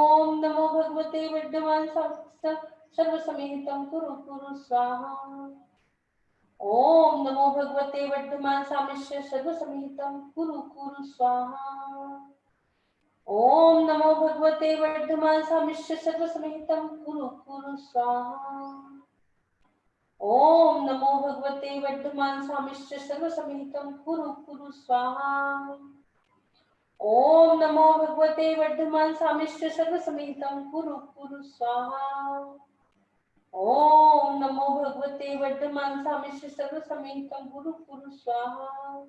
ओम नमो भगवते वर्धमान सामिष्य सर्वसमिहितं कुरु कुरु स्वाहा। ओम नमो भगवते वर्धमान सामिष्य सर्वसमिहितं कुरु कुरु स्वाहा। ओम नमो भगवते वर्धमान सामिष्य सर्वसमिहितं कुरु कुरु स्वाहा। ओम नमो भगवते वर्धमान सामिष्य सर्वसमिहितं कुरु कुरु स्वाहा। ओम नमो भगवते वर्धमान सामिष्य सर्वसमिहितं कुरु कुरु स्वाहा। ओम नमो भगवते वर्धमान सामिष्य सर्वसमिहितं कुरु कुरु स्वाहा।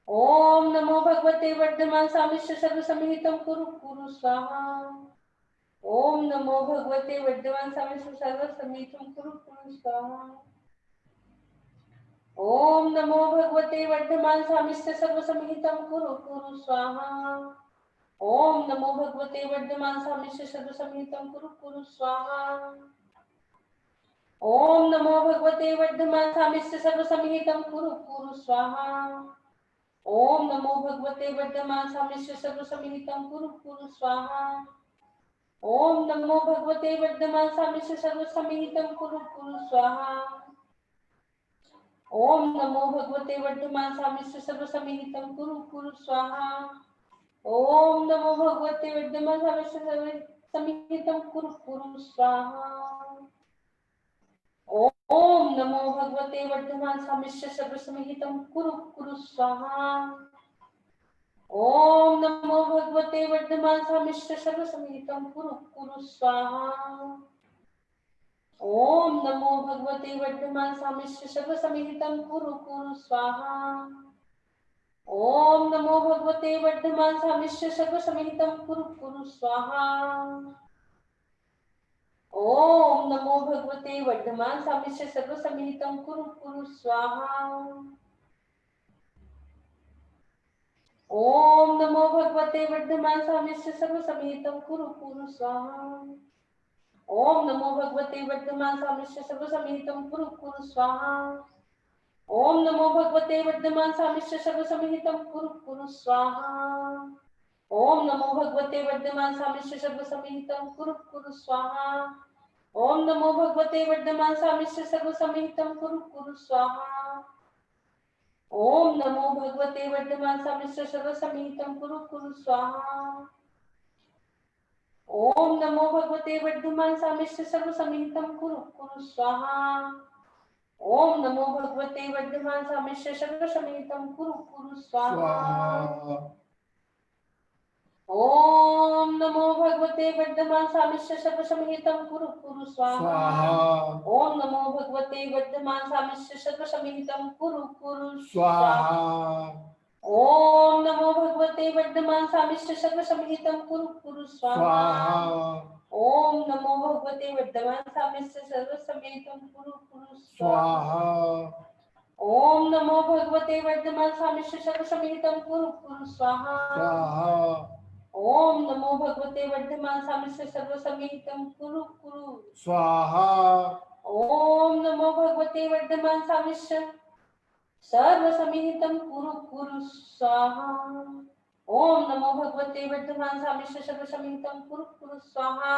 ओम नमो भगवते वर्धमान सामिष्य सर्वसमिहितं कुरु कुरु स्वाहा। ओम नमो भगवते वर्धमान सामिष्य सर्वसमिहितं कुरु कुरु स्वाहा। ओम नमो भगवते वर्धमान सामिष्य सर्वसमिहितं कुरु कुरु स्वाहा। ओम नमो भगवते वर्धमान सामिष्य सर्वसमिहितं कुरु कुरु स्वाहा। ओम नमो भगवते वर्धमान सामिष्य सर्वसमिहितं कुरु कुरु स्वाहा। ओम नमो भगवते वर्धमान सामिष्य सर्वसमिहितं कुरु कुरु स्वाहा। ओम नमो भगवते वर्धमान सामिष्य सर्वसमिहितं कुरु कुरु स्वाहा। ओम नमो भगवते वर्धमान सामिष्य सर्वसमिहितं कुरु कुरु स्वाहा। ओम नमो भगवते वर्धमान सामिष्य सर्वसमिहितं कुरु कुरु स्वाहा। ओम नमो भगवते वर्धमान सामिष्य सर्वसमिहितं कुरु कुरु स्वाहा। ओम नमो भगवते वर्धमान सामिष्य सर्वसमिहितं कुरु कुरु स्वाहा। ओम नमो भगवते वर्धमान सामिष्य सर्व समिहितं कुरु कुरु स्वाहा। ओम नमो भगवते वर्धमान सामिष्य सर्व समिहितं कुरु कुरु स्वाहा। ओम नमो भगवते वर्धमान सामिष्य सर्व समिहितं कुरु कुरु स्वाहा। ओम नमो भगवते वर्धमान सामिष्य सर्व समिहितं कुरु कुरु स्वाहा। ओम नमो भगवते वर्धमान सामिष्य सर्व समिहितं कुरु कुरु स्वाहा। ओम नमो भगवते वर्धमान सामिष्य सर्व समिहितं कुरु कुरु स्वाहा। ओम नमो भगवते वर्धमान सामिष्य सर्व समिहितं कुरु कुरु स्वाहा। ओम नमो भगवते वर्धमान सामिष्य सर्व समिहितं कुरु कुरु स्वाहा। ओम नमो भगवते वर्धमान सामिष्य सर्व समिहितं कुरु कुरु स्वाहा। ओम नमो भगवते वर्धमान सामिष्य सर्व समिहितं कुरु कुरु स्वाहा। ओम नमो भगवते वर्धमान सामिष्य सर्व समिहितं कुरु कुरु स्वाहा। ओम नमो भगवते वर्धमान सामिष्य सर्व समिहितं कुरु कुरु स्वाहा। ओम नमो भगवते वर्धमान सामिष्य सर्व समिहितं कुरु कुरु स्वाहा। ओम नमो भगवते वर्धमान सामिष्य सर्व समिहितं कुरु कुरु स्वाहा। ओम नमो भगवते वर्धमान सामिष्य सर्व समिहितं कुरु कुरु स्वाहा। ओम नमो भगवते वर्धमान सामिष्य सर्व समिहितं कुरु कुरु स्वाहा। ओम नमो भगवते वर्धमान सामिष्य सर्व समिहितं कुरु कुरु स्वाहा। ओम नमो भगवते वर्धमान सामिष्य सर्व समिहितं कुरु कुरु स्वाहा। ओम नमो भगवते वर्धमान सामिष्य सर्व समिहितं कुरु कुरु स्वाहा।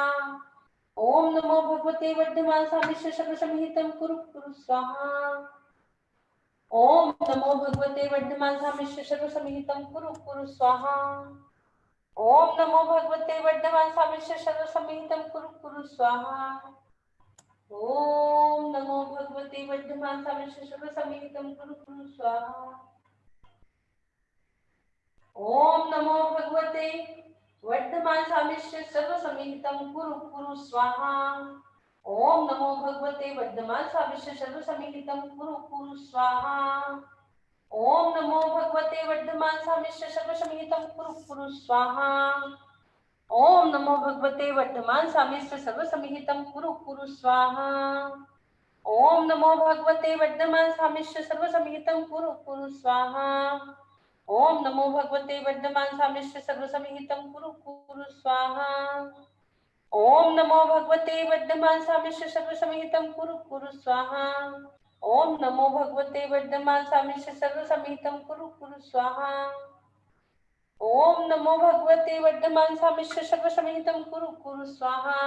ओम नमो भगवते वर्धमान सामिष्य सर्व समिहितं कुरु कुरु स्वाहा। ओम नमो भगवते वर्धमान सामिष्य सर्व समिहितं कुरु कुरु स्वाहा। ओम नमो भगवते वर्धमान सामिष्य सर्व समिहितं कुरु कुरु स्वाहा। ओम नमो भगवते वर्धमान सामिष्य सर्व समिहितं कुरु कुरु स्वाहा। ओम नमो भगवते वर्धमान सामिष्य सर्व समिहितं कुरु कुरु स्वाहा। ओम नमो भगवते वर्धमान सामिष्य सर्व समिहितं कुरु कुरु स्वाहा। ओम नमो भगवते वर्धमान सामिष्य सर्व समिहितं कुरु कुरु स्वाहा। ओम नमो भगवते वर्धमान सामिष्य सर्व समिहितं कुरु कुरु स्वाहा। ओम नमो भगवते वर्धमान सामिष्य सर्व समिहितं कुरु कुरु स्वाहा। ओम नमो भगवते वर्धमान सामिष्य सर्व समिहितं कुरु कुरु स्वाहा। ओम नमो भगवते वर्धमान सामिष्य सर्व समिहितं कुरु कुरु स्वाहा। ओम नमो भगवते वर्धमान सामिष्य सर्व समिहितं कुरु कुरु स्वाहा। ओम नमो भगवते वर्धमान सामिष्य सर्व समिहितं कुरु कुरु स्वाहा। ओम नमो भगवते वर्धमान सामिष्य सर्व समिहितं कुरु कुरु स्वाहा।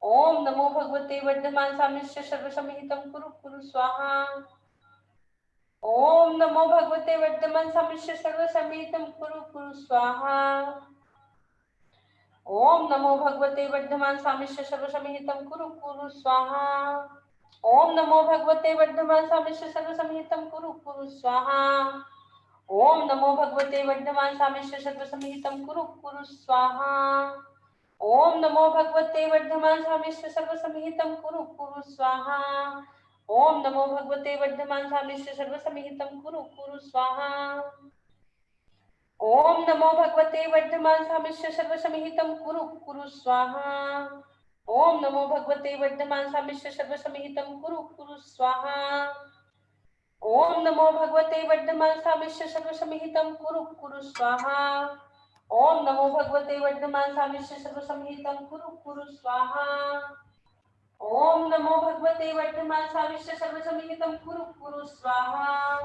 ओम नमो भगवते वर्धमान सामिष्य सर्व समिहितं कुरु कुरु स्वाहा। ओम नमो भगवते वर्धमान सामिष्य सर्व समिहितं कुरु कुरु स्वाहा। ओम नमो भगवते वर्धमान सामिष्य सर्व समिहितं कुरु कुरु स्वाहा। ओम नमो भगवते वर्धमान सामिष्य सर्व समिहितं कुरु कुरु स्वाहा। ओम नमो भगवते वर्धमान सामिष्य सर्व समिहितं कुरु कुरु स्वाहा। ओम नमो भगवते वर्धमान सामिष्य सर्व समिहितं कुरु कुरु स्वाहा। ओम नमो भगवते वर्धमान सामिष्य सर्व समिहितं कुरु कुरु स्वाहा। ओम नमो भगवते वर्धमान सामिष्य सर्व समिहितं कुरु कुरु स्वाहा। ओम नमो भगवते वर्धमान सामिष्य सर्व समिहितं कुरु कुरु स्वाहा। ओम नमो भगवते वर्धमान सामिष्य सर्व समिहितं कुरु कुरु स्वाहा। ओम नमो भगवते वर्धमान सामिष्य सर्व समिहितं कुरु कुरु स्वाहा।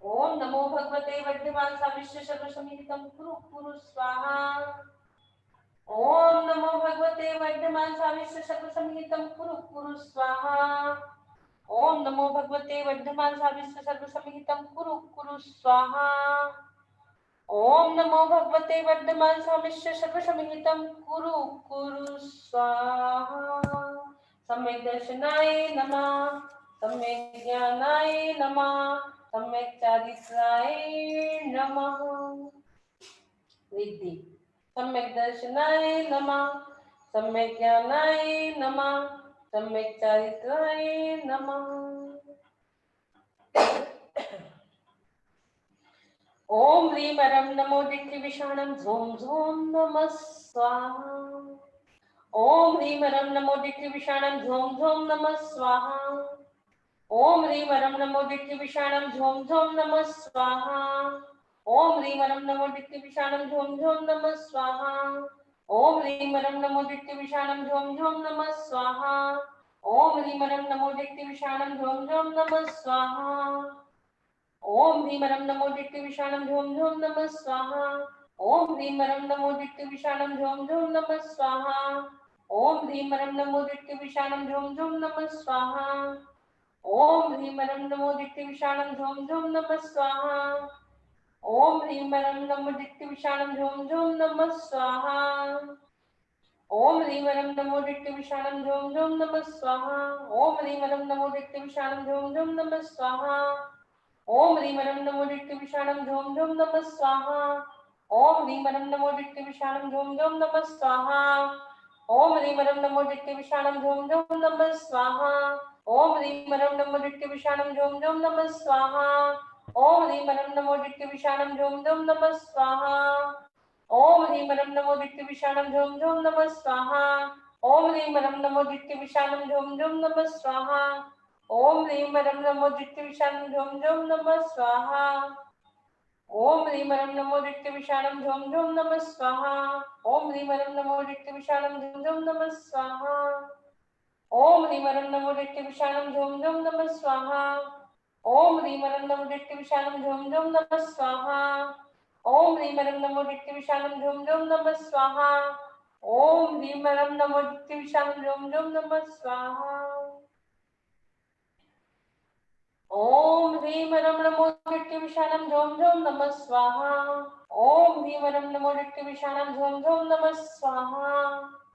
ओम नमो भगवते वर्धमान सामिष्य सर्व समिहितं कुरु कुरु स्वाहा। ओम नमो भगवते वर्धमान सामिष्य सर्व समिहितं कुरु कुरु स्वाहा। ओम नमो भगवते वर्धमान सामिष्य सर्व समिहितं कुरु कुरु स्वाहा। ओम नमो भगवते वर्धमान सामिष्य सर्व समिहितं कुरु कुरु स्वाहा। सम्यक् दर्शनाय नमः, सम्यक् ज्ञानाय नमः, सम्यक् चारित्राय नमः। रिद्धि सम्यक् दर्शनाय नमः, सम्यक् ज्ञानाय नमः, सम्यक् चारित्राय नमः। ओम ह्रीं परं नमो दिक्विषाणं झों झों नमः स्वाहा। ओम ह्रीं परं नमो दिक्विषाणं झों झों नमः स्वाहा। ओम ह्रीं परं नमो दिक्विषाणं झों झों नमः स्वाहा। ओम ह्रीं परं नमो दिक्विषाणं झों झों नमः स्वाहा। ओम ह्रीं परं नमो दिक्विषाणं झों झों नमः स्वाहा। ओम ह्रीं परं नमो दिक्विषाणं झों झों नमः स्वाहा। ओम ह्रीं परं नमो दिक्विषाणं झों झों नमः स्वाहा। ओम ह्रीं परं नमो दिक्विषाणं झों झों नमः स्वाहा। ओम ह्रीं परं नमो दिक्विषाणं झों झों नमः स्वाहा। ओम ह्रीं परं नमो दिक्विषाणं झों झों नमः स्वाहा। ओम ह्रीं परं नमो दिक्विषाणं झों झों नमः स्वाहा। ओम ह्रीं परं नमो दिक्विषाणं झों झों नमः स्वाहा। ओम ह्रीं परं नमो दिक्विषाणं झों झों नमः स्वाहा। ओम ह्रीं परं नमो दिक्विषाणं झों झों नमः स्वाहा। ओम ह्रीं परं नमो दिक्विषाणं झों झों नमः स्वाहा। ओम ह्रीं परं नमो दिक्विषाणं झों झों नमः स्वाहा। ओम ह्रीं परं नमो दिक्विषाणं झों झों नमः स्वाहा। ओम ह्रीं परं नमो दिक्विषाणं झों झों नमः स्वाहा। ओम ह्रीं परं नमो दिक्विषाणं झों झों नमः स्वाहा। ओम ह्रीं परं नमो दिक्विषाणं झों झों नमः स्वाहा। ओम ह्रीं परं नमो दिक्विषाणं झों झों नमः स्वाहा। ओम ह्रीं परं नमो दिक्विषाणं झों झों नमः स्वाहा। ओम ह्रीं परं नमो दिक्विषाणं झों झों नमः स्वाहा। ओम ह्रीं परं नमो दिक्विषाणं झों झों नमः स्वाहा। ओम ह्रीं परं नमो दिक्विषाणं झों झों नमः स्वाहा। ओम ह्रीं परं नमो दिक्विषाणं झों झों नमः स्वाहा। ओम ह्रीं परं नमो दिक्विषाणं झों झों नमः स्वाहा। ओम ह्रीं परं नमो दिक्विषाणं झों झों नमः स्वाहा। ओम ह्रीं परं नमो दिक्विषाणं झों झों नमः स्वाहा।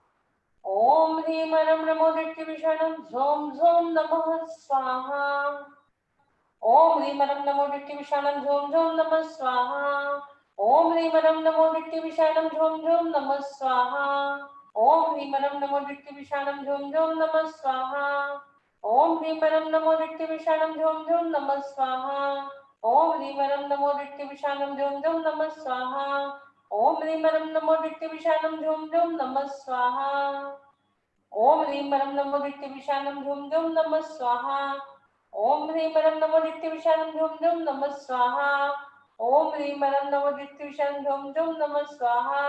ओम ह्रीं परं नमो दिक्विषाणं झों झों नमः स्वाहा। ओम ह्रीं परं नमो दिक्विषाणं झों झों नमः स्वाहा। ओम ह्रीं परं नमो दिक्विषाणं झों झों नमः स्वाहा। ओम ह्रीं परं नमो दिक्विषाणं झों झों नमः स्वाहा। ओम ह्रीं परं नमो दिक्विषाणं झों झों नमः स्वाहा। ओम ह्रीं परं नमो दिक्विषाणं झों झों नमः स्वाहा। ओम ह्रीं परं नमो दिक्विषाणं झों झों नमः स्वाहा। ओम ह्रीं परं नमो दिक्विषाणं झों झों नमः स्वाहा। ओम ह्रीं परं नमो दिक्विषाणं झों झों नमः स्वाहा। ओम ह्रीं परं नमो दिक्विषाणं झों झों नमः स्वाहा।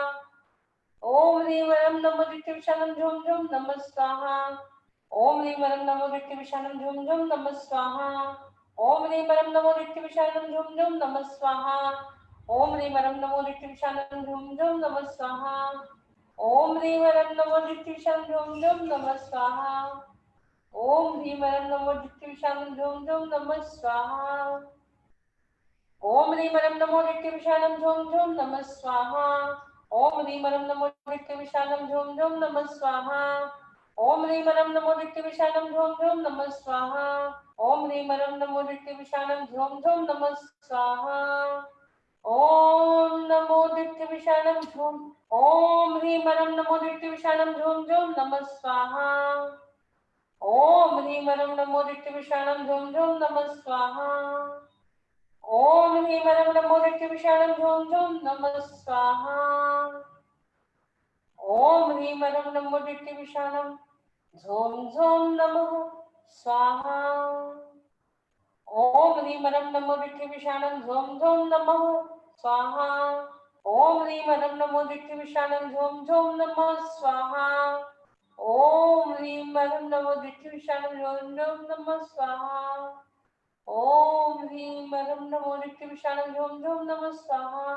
ओम ह्रीं परं नमो दिक्विषाणं झों झों नमः स्वाहा। ओम ह्रीं परं नमो दिक्विषाणं झों झों नमः स्वाहा। ओम ह्रीं परं नमो दिक्विषाणं झों झों नमः स्वाहा। ओम ह्रीं परं नमो दिक्विषाणं झों झों नमः स्वाहा। ओम ह्रीं परं नमो दिक्विषाणं झों झों नमः स्वाहा। ओम ह्रीं परं नमो दिक्विषाणं झों झों नमः स्वाहा। ओम ह्रीं परं नमो दिक्विषाणं झों झों नमः स्वाहा। ओम ह्रीं परं नमो दिक्विषाणं झों झों नमः स्वाहा। ओम ह्रीं परं नमो दिक्विषाणं झों झों नमः स्वाहा। ओम ह्रीं परं नमो दिक्विषाणं झों झों नमः स्वाहा। ओम नमो दिक्विषाणं झों। ओम ह्रीं परं नमो दिक्विषाणं झों झों नमः स्वाहा। ओम ह्रीं परं नमो दिक्विषाणं झों झों नमः स्वाहा। ओम ह्रीं परं नमो दिक्विषाणं झों झों नमः स्वाहा। ओम ह्रीं परं नमो दिक्विषाणं झों झों नमः स्वाहा। ओम ह्रीं परं नमो दिक्विषाणं झों झों नमः स्वाहा। ओम ह्रीं परं नमो दिक्विषाणं झों झों नमः स्वाहा। ओम ह्रीं परं नमो दिक्विषाणं झों झों नमः स्वाहा। ओम ह्रीं परं नमो दिक्विषाणं झों झों नमः स्वाहा।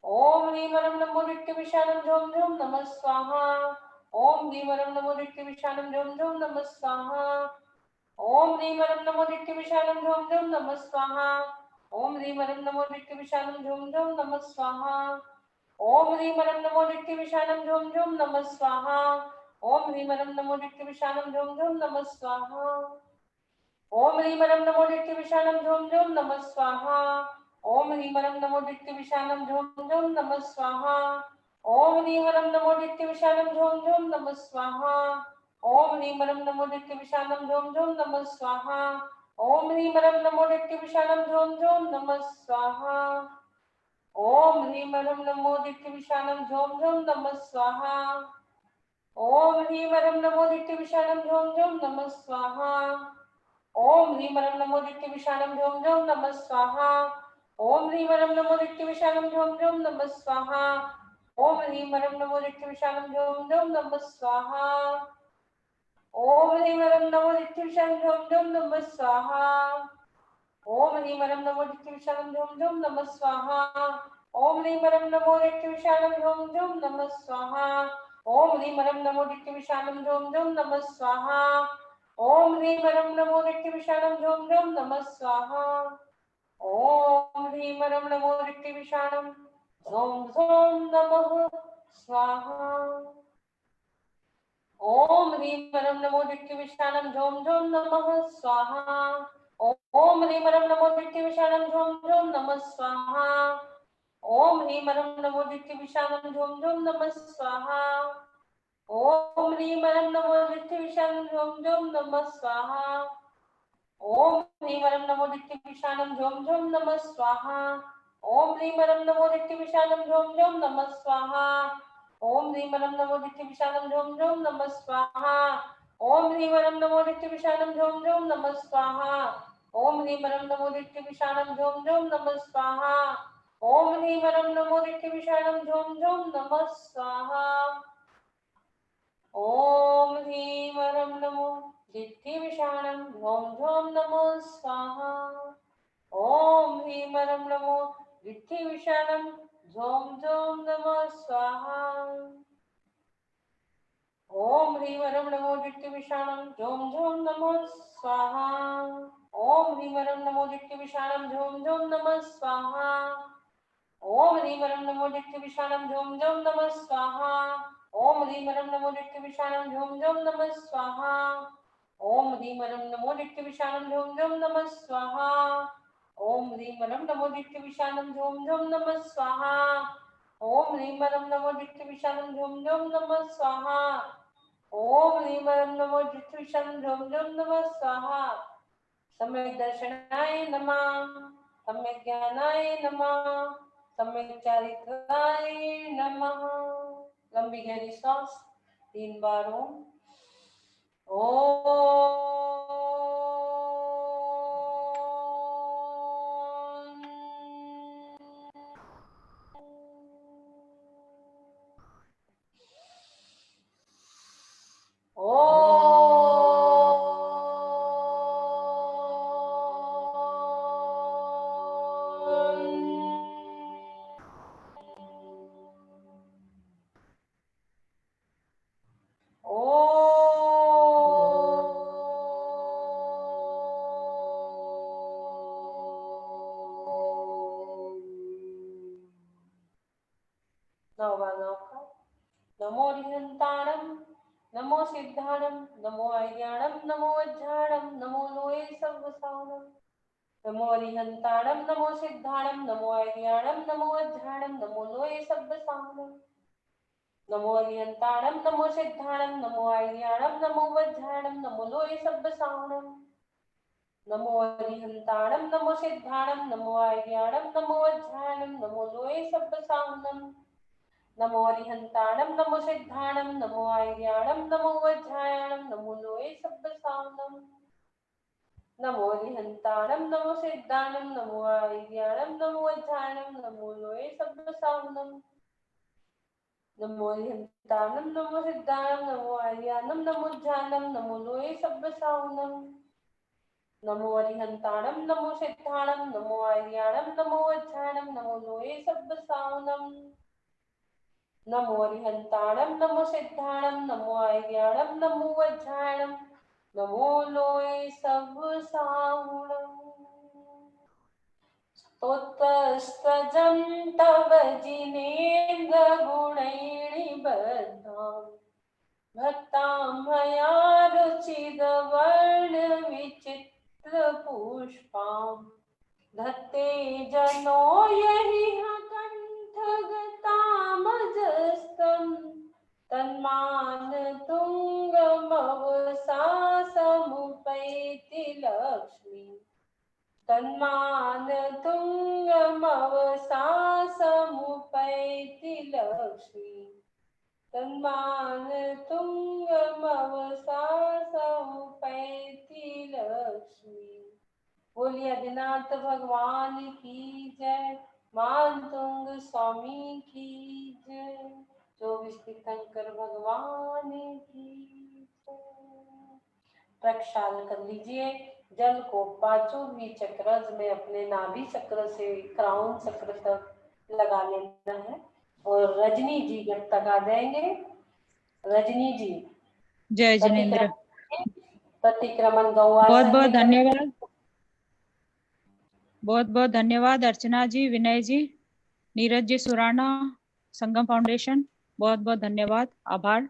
ओम ह्रीं परं नमो दिक्विषाणं झों झों नमः स्वाहा। ओम ह्रीं परं नमो दिक्विषाणं झों झों नमः स्वाहा। ओम ह्रीं परं नमो दिक्विषाणं झों झों नमः स्वाहा। ओम ह्रीं परं नमो दिक्विषाणं झों झों नमः स्वाहा। ओम ह्रीं परं नमो दिक्विषाणं झों झों नमः स्वाहा। ओम ह्रीं परं नमो दिक्विषाणं झों झों नमः स्वाहा। ओम ह्रीं परं नमो दिक्विषाणं झों झों नमः स्वाहा। ओम ह्रीं परं नमो दिक्विषाणं झों झों नमः स्वाहा। ओम ह्रीं परं नमो दिक्विषाणं झों झों नमः स्वाहा। ओम ह्रीं रं नमो दैत्य विषाणं झों झों नमः स्वाहा। ओम ह्रीं रं नमो दैत्य विषाणं झों झों नमः स्वाहा। ओम ह्रीं रं नमो दैत्य विषाणं झों झों नमः स्वाहा। ओम ह्रीं रं नमो दैत्य विषाणं झों झों नमः स्वाहा। ओम ह्रीं रं नमो दैत्य विषाणं झों झों नमः स्वाहा। ओम ह्रीं रं नमो दैत्य विषाणं झों झों नमः स्वाहा। ओम ह्रीं रं नमो दैत्य विषाणं झों झों नमः स्वाहा। ओम ह्रीं रं नमो दैत्य विषाणं झों झों नमः स्वाहा। ओम ह्रीं रं नमो दैत्य विषाणं झों झों नमः स्वाहा। ओम ह्रीं रं नमो दैत्य विषाणं झों झों नमः स्वाहा। ओम ह्रीं रं नमो दैत्य विषाणं झों झों नमः स्वाहा। ओम ह्रीं रं नमो दैत्य विषाणं झों झों नमः स्वाहा। ओम ह्रीं रं नमो दैत्य विषाणं झों झों नमः स्वाहा। ओम ह्रीं रं नमो दैत्य विषाणं झों झों नमः स्वाहा। ओम ह्रीं रं नमो दैत्य विषाणं झों झों नमः स्वाहा। ओम ह्रीं रं नमो दैत्य विषाणं झों झों नमः स्वाहा। ओम ह्रीं रं नमो दैत्य विषाणं झों झों नमः स्वाहा। ओम ह्रीं रं नमो दैत्य विषाणं झों झों नमः स्वाहा। ओम ह्रीं रं नमो दैत्य विषाणं झों झों नमः स्वाहा। ओम ह्रीं रं नमो दैत्य विषाणं झों झों नमः स्वाहा। ओम ह्रीं रं नमो दैत्य विषाणं झों झों नमः स्वाहा। ओम ह्रीं रं नमो दैत्य विषाणं झों झों नमः स्वाहा। ओम ह्रीं रं नमो दैत्य विषाणं झों झों नमः स्वाहा। ओम ह्रीं रं नमो दैत्य विषाणं झों झों नमः स्वाहा। ओम ह्रीं रं नमो दैत्य विषाणं झों झों नमः स्वाहा। ओम ह्रीं रं नमो दैत्य विषाणं झों झों नमः स्वाहा। ओम ह्रीं रं नमो दैत्य विषाणं झों झों नमः स्वाहा। ओम ह्रीं रं नमो दैत्य विषाणं झों झों नमः स्वाहा। ओम ह्रीं रं नमो दैत्य विषाणं झों झों नमः स्वाहा। ओम ह्रीं रं नमो दैत्य विषाणं झों झों नमः स्वाहा। ओम ह्रीं रं नमो दैत्य विषाणं झों झों नमः स्वाहा। ओम ह्रीं रं नमो दैत्य विषाणं झों झों नमः स्वाहा। ओम ह्रीं रं नमो दैत्य विषाणं झों झों नमः स्वाहा। सम्यक दर्शनाय नमः। सम्यक ज्ञानाय नमः। सम्यक चारित्राय नमः। लंबी गहरी सांस 3 बार। नमो रिहंताणं नमो सिद्धाणं नमो आर्याणं नमो वज्राणं नमो लोये सर्वसावनं। नमो रिहंताणं नमो सिद्धाणं नमो आर्याणं नमो वज्राणं नमो लोये सर्वसावनं। नमो रिहंताणं नमो सिद्धाणं नमो आर्याणं नमो वज्राणं नमो लोये सर्वसावनं। नमो रिहंताणं नमो सिद्धाणं नमो आर्याणं नमो वज्राणं नमो लोये सर्वसावनं। नमो रिहंताणं नमो सिद्धाणं नमो आर्याणं नमो वज्रायणं नमो लोये सर्वसावनं। नमो रिहंताणं नमो सिद्धाणं नमो आर्याणं नमो वज्रायणं नमो लोये सर्वसावनं। नमो रिहंताणं नमो सिद्धाणं नमो आर्याणं नमो वज्रायणं नमो लोये सर्वसावनं। नमो रिहंताणं नमो सिद्धाणं नमो आर्याणं नमो वज्रायणं नमो लोये सर्वसावनं। नमो रिहंताणं नमो सिद्धाणं नमो आर्याणं नमो वज्रायणं नमो लोये सर्वसावनं। स्तोत्रस्तजं तव जिनेन्द्र गुणैर्निबद्धां भक्तां मया रुचिरवर्ण विचित्र पुष्पां धत्ते जनो यहि कंठगतामजस्तं तन्मानतुङ्गमवलम्ब्य तन्मान तुंगमवसासमुपैति लक्ष्मी तन्मान तुंगमवसासमुपैति लक्ष्मी। बोलिए आदिनाथ भगवान की जय, मान तुंग स्वामी की जय, 24 तीर्थंकर भगवान की जय। प्रक्षालन कर लीजिए। जल को पांचों भी चक्रज में अपने नाभि चक्र से क्राउन चक्र तक लगा लेना है और रजनी जी तक आ जाएंगे। रजनी जी जय जिनेन्द्र। प्रतिक्रमण गौआसन बहुत बहुत में करें। धन्यवाद, बहुत बहुत धन्यवाद अर्चना जी, विनय जी, नीरज जी सुराना, संगम फाउंडेशन, बहुत बहुत धन्यवाद, आभार।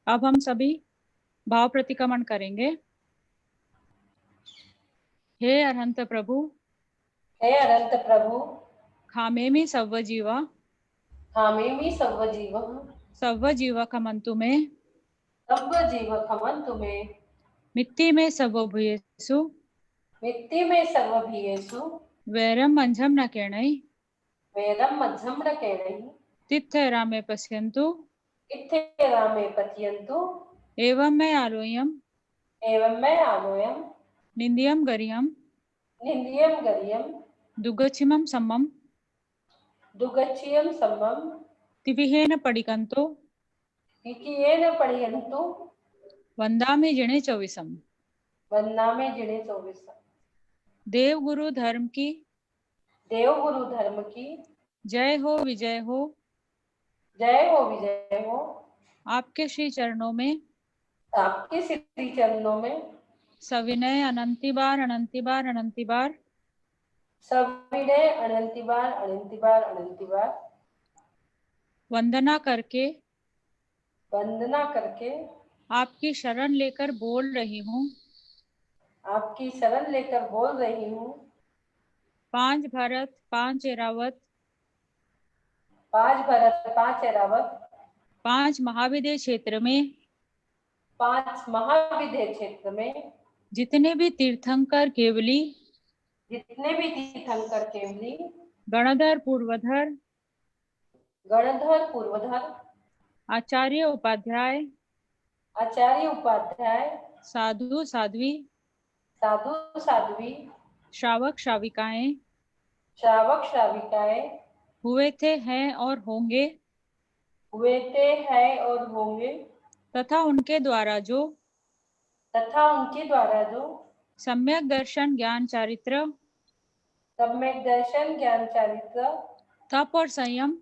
अब हम सभी भाव प्रतिक्रमण करेंगे। हे अरहंत प्रभु, हे अनंत प्रभु, खामेमि सव्व जीवा, हामेमि सर्व जीव, सव्व जीवा खमंतु में, सर्व जीव खमंतु में, मित्ति में सव्व भूयेषु, मित्ति में सर्वभीयेषु, वैरम मंझम न केणै, वेदम मध्यम न केणै, तित्थ रामे पश्यन्तु, इत्थे रामे पत्यन्तु, एवं मैं आलोयम, एवं मैं आलोयम, निंदियम गरियम, निंदियम गरियम, दुगच्छिमं सम्मम, दुगच्छियम सम्मम, तिविहेन पडिकन्तो, विकियेन पढ़यन्तु, वंदामि जिणे चौविसम। वन्नामे जिणे 24। देव गुरु धर्म की देव गुरु धर्म की जय हो, विजय हो। जय हो, विजय हो। आपके श्री चरणों में आपके श्री चरणों में सविनय अनंती बार अनंती बार अनंती बार सविनय अनंती बार अनंती बार अनंती बार वंदना करके वंदना करके आपकी शरण लेकर बोल रही हूँ। आपकी शरण लेकर बोल रही हूँ। 5 भरत 5 एरावत 5 भरत 5 एरावत 5 महाविद्य क्षेत्र में 5 महाविद्य क्षेत्र में जितने भी तीर्थंकर केवली जितने भी तीर्थंकर केवली गणधर पूर्वधर गणधर पूर्वधर आचार्य उपाध्याय आचार्य उपाध्याय साधु साध्वी साधु साध्वी श्रावक श्राविकाएं श्रावक श्राविकाएं हुए थे, हैं और होंगे हुए थे, हैं और होंगे तथा उनके द्वारा जो सम्यक दर्शन ज्ञान चारित्र सम्यक दर्शन ज्ञान चारित्र तप और संयम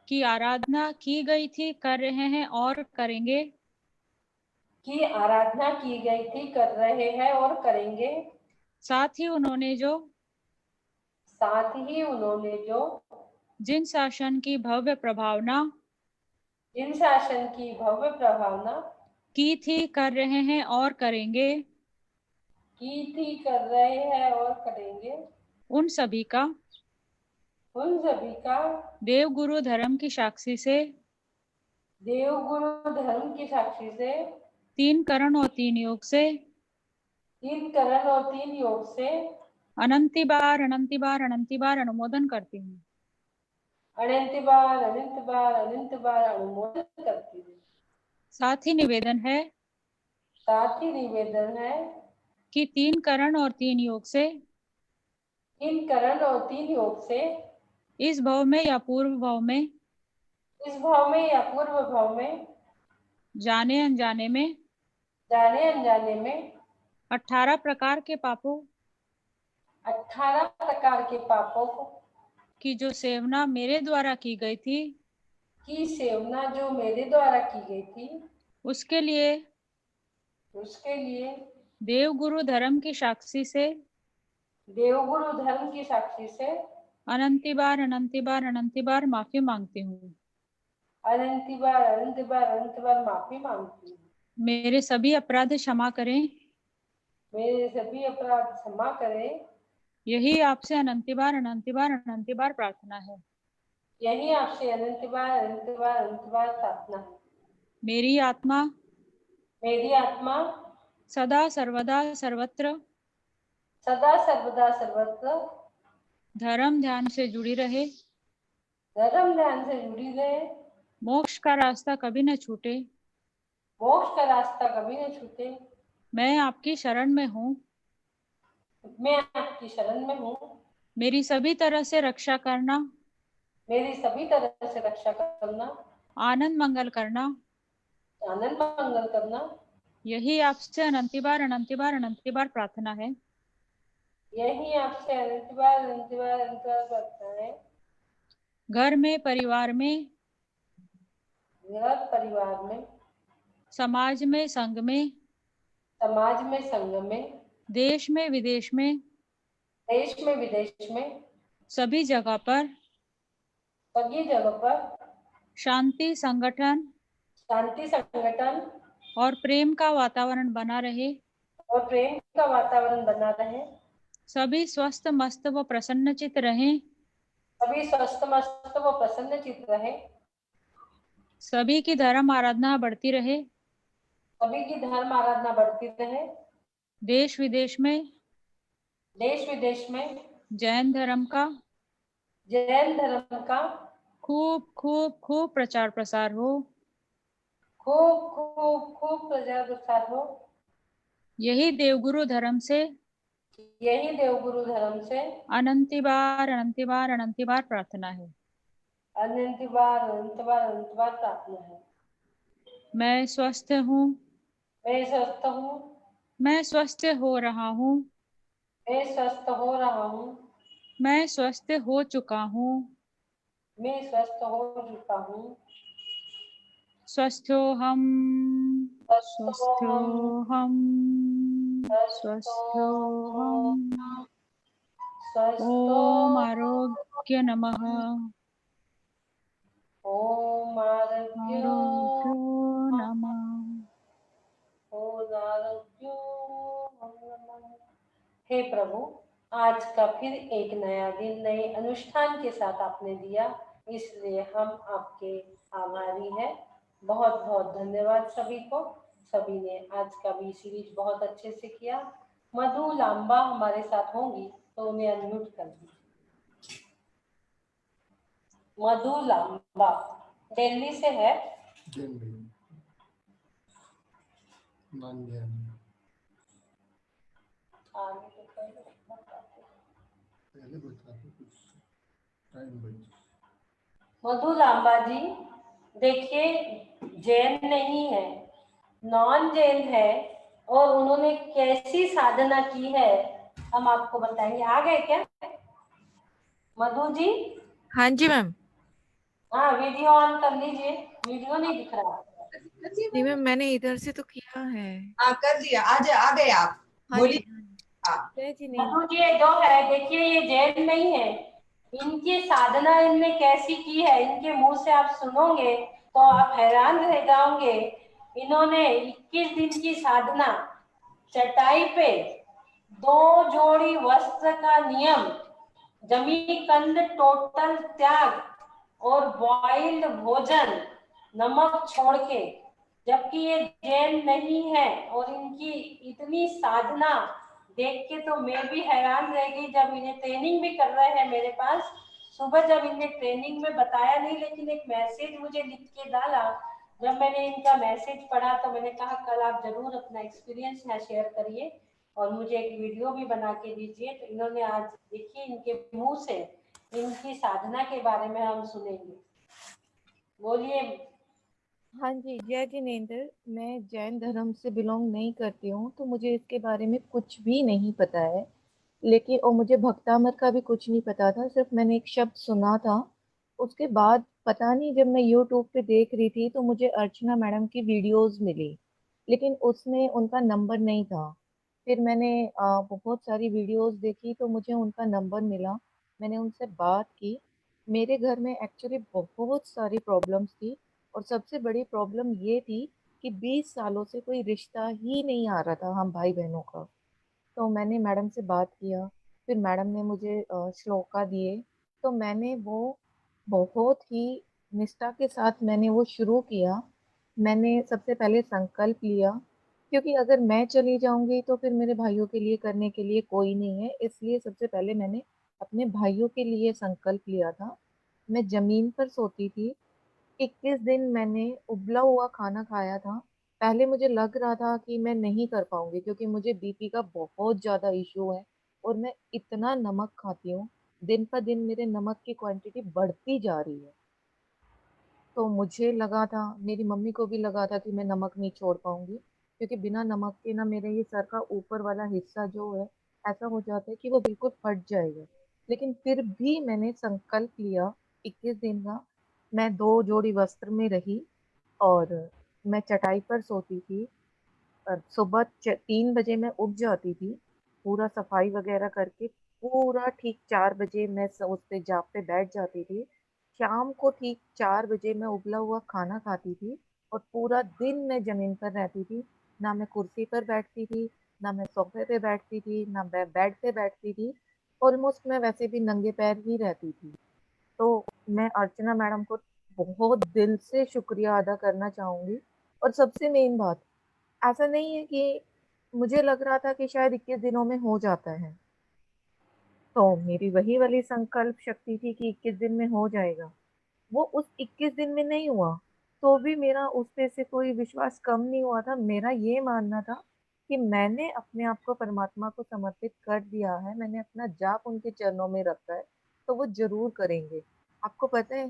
की आराधना की गई थी, कर रहे हैं और करेंगे की आराधना की गई थी, कर रहे हैं और करेंगे। साथ ही उन्होंने जो जिन शासन की भव्य प्रभावना की थी, कर रहे हैं और करेंगे उन सभी का देव गुरु धर्म की साक्षी से 3 करण और 3 योग से अनंती बार अनुमोदन करती हूँ। अनंत बार अनुमोदन करती हूँ। साथ ही निवेदन है कि 3 करण और 3 योग से इस भाव में या पूर्व भाव में जाने अनजाने में 18 प्रकार के पापों की जो सेवना मेरे द्वारा की गई थी, उसके लिए देव गुरु धर्म की साक्षी से अनंती बार माफी मांगती हूँ। मेरे सभी अपराध क्षमा करें। यही आपसे अनंती बार प्रार्थना है। मेरी आत्मा सदा सर्वदा सर्वत्र सदा सर्वदा सर्वत्र धर्म ध्यान से जुड़ी रहे, धर्म ध्यान से जुड़ी रहे, मोक्ष का रास्ता कभी न छूटे। मोक्ष का रास्ता कभी न छूटे। मैं आपकी शरण में हूँ, मैं आपकी शरण में हूँ, मेरी सभी तरह से रक्षा करना, मेरी सभी तरह से रक्षा करना, आनंद मंगल करना, आनंद मंगल करना, यही आपसे अनंती बार प्रार्थना है। यही आपसे अनंत बार करता है। घर में, परिवार में, घर परिवार में, समाज में, संघ में, समाज में, संघ में, देश में, विदेश में, देश में, विदेश में, सभी जगह पर सभी जगह पर शांति, संगठन शांति, संगठन और प्रेम का वातावरण बना रहे। और प्रेम का वातावरण बना रहे। सभी स्वस्थ, मस्त व प्रसन्नचित रहें। सभी स्वस्थ, मस्त व प्रसन्नचित रहे। सभी की धर्म आराधना बढ़ती रहे। सभी की धर्म आराधना बढ़ती रहे। देश विदेश में, देश विदेश में जैन धर्म का जैन धर्म का खूब खूब खूब प्रचार प्रसार हो। खूब खूब खूब प्रचार प्रसार हो। यही देवगुरु धर्म से यही देवगुरु धर्म से अनंती बार प्रार्थना है। अनंत बार प्रार्थना है। मैं स्वस्थ हूँ, मैं स्वस्थ हूँ, मैं स्वस्थ हो रहा हूँ, मैं स्वस्थ हो रहा हूँ, मैं स्वस्थ हो चुका हूँ। मैं स्वस्थ हो चुका हूँ। स्वस्थो हम, स्वस्थो हम, स्वस्थो हम। ओम आरोग्य नमः। ओम आरोग्य आरोग्यो नमः। हे प्रभु, आज का फिर एक नया दिन नए अनुष्ठान के साथ आपने दिया, इसलिए हम आपके आभारी हैं। बहुत बहुत धन्यवाद सभी को। सभी ने आज का भी सीरीज बहुत अच्छे से किया। मधु लांबा हमारे साथ होंगी तो उन्हें अनम्यूट कर दीजिए। मधु लांबा दिल्ली से है। मधु लांबा जी, देखिए, जैन नहीं है, नॉन जैन है, और उन्होंने कैसी साधना की है हम आपको बताएंगे। आ गए क्या मधु जी? हाँ जी मैम। हाँ, वीडियो ऑन कर लीजिए, वीडियो नहीं दिख रहा। नहीं मैम, मैंने इधर से तो किया है। हाँ कर दिया। आ गए आप। हाँ बोलिए। जी, हाँ जी। हाँ जय जी नहीं। मधु जी, ये जो है देखिए, ये जैन नहीं है। इनकी साधना इनने कैसी की है, इनके मुंह से आप सुनोगे तो आप हैरान रह जाओगे। इन्होंने 21 दिन की साधना, चटाई पे 2 जोड़ी वस्त्र का नियम, जमी कंद टोटल त्याग और बॉइल्ड भोजन, नमक छोड़ के, जबकि ये जैन नहीं है। और इनकी इतनी साधना देख के तो मैं भी हैरान रह गई। जब इन्हें ट्रेनिंग भी कर रहे हैं मेरे पास, सुबह जब इन्हें ट्रेनिंग में बताया नहीं, लेकिन एक मैसेज मुझे लिख के डाला। जब मैंने इनका मैसेज पढ़ा तो मैंने कहा कल आप जरूर अपना एक्सपीरियंस यहाँ शेयर करिए और मुझे एक वीडियो भी बना के दीजिए। तो इन्होंने आज देखिए, इनके मुंह से इनकी साधना के बारे में हम सुनेंगे। बोलिए। हाँ जी, जय जिनेंद्र। मैं जैन धर्म से बिलोंग नहीं करती हूँ, तो मुझे इसके बारे में कुछ भी नहीं पता है। लेकिन और मुझे भक्तामर का भी कुछ नहीं पता था, सिर्फ मैंने एक शब्द सुना था। उसके बाद पता नहीं, जब मैं यूट्यूब पे देख रही थी तो मुझे अर्चना मैडम की वीडियोस मिली, लेकिन उसमें उनका नंबर नहीं था। फिर मैंने बहुत सारी वीडियोस देखी तो मुझे उनका नंबर मिला। मैंने उनसे बात की। मेरे घर में एक्चुअली बहुत सारी प्रॉब्लम्स थी, और सबसे बड़ी प्रॉब्लम ये थी कि 20 सालों से कोई रिश्ता ही नहीं आ रहा था हम भाई बहनों का। तो मैंने मैडम से बात किया, फिर मैडम ने मुझे श्लोका दिए, तो मैंने वो बहुत ही निष्ठा के साथ मैंने वो शुरू किया। मैंने सबसे पहले संकल्प लिया, क्योंकि अगर मैं चली जाऊंगी तो फिर मेरे भाइयों के लिए करने के लिए कोई नहीं है, इसलिए सबसे पहले मैंने अपने भाइयों के लिए संकल्प लिया था। मैं जमीन पर सोती थी। 21 दिन मैंने उबला हुआ खाना खाया था। पहले मुझे लग रहा था कि मैं नहीं कर पाऊंगी क्योंकि मुझे बीपी का बहुत ज्यादा इशू है और मैं इतना नमक खाती हूँ। दिन पर दिन मेरे नमक की क्वांटिटी बढ़ती जा रही है। तो मुझे लगा था, मेरी मम्मी को भी लगा था कि मैं नमक नहीं छोड़ पाऊंगी, क्योंकि बिना नमक के ना मेरे ये सर का ऊपर वाला हिस्सा जो है ऐसा हो जाता है कि वो बिल्कुल फट जाएगा। लेकिन फिर भी मैंने संकल्प लिया 21 दिन का। मैं 2 जोड़ी वस्त्र में रही और मैं चटाई पर सोती थी। सुबह 3 बजे मैं उठ जाती थी, पूरा सफाई वगैरह करके पूरा ठीक 4 बजे मैं उस पे जाप पे बैठ जाती थी। शाम को ठीक 4 बजे मैं उबला हुआ खाना खाती थी और पूरा दिन मैं जमीन पर रहती थी। ना मैं कुर्सी पर बैठती थी, ना मैं सोफे पे बैठती थी, ना मैं बेड पे बैठती थी। ऑलमोस्ट मैं वैसे भी नंगे पैर ही रहती थी। तो मैं अर्चना मैडम को बहुत दिल से शुक्रिया अदा करना चाहूंगी। और सबसे मेन बात, ऐसा नहीं है कि मुझे लग रहा था कि शायद 21 दिनों में हो जाता है, तो मेरी वही वाली संकल्प शक्ति थी कि 21 दिन में हो जाएगा। वो उस 21 दिन में नहीं हुआ, तो भी मेरा उस पे से कोई विश्वास कम नहीं हुआ था। मेरा ये मानना था कि मैंने अपने आप को परमात्मा को समर्पित कर दिया है, मैंने अपना जाप उनके चरणों में रखा है, तो वो जरूर करेंगे। आपको पता है,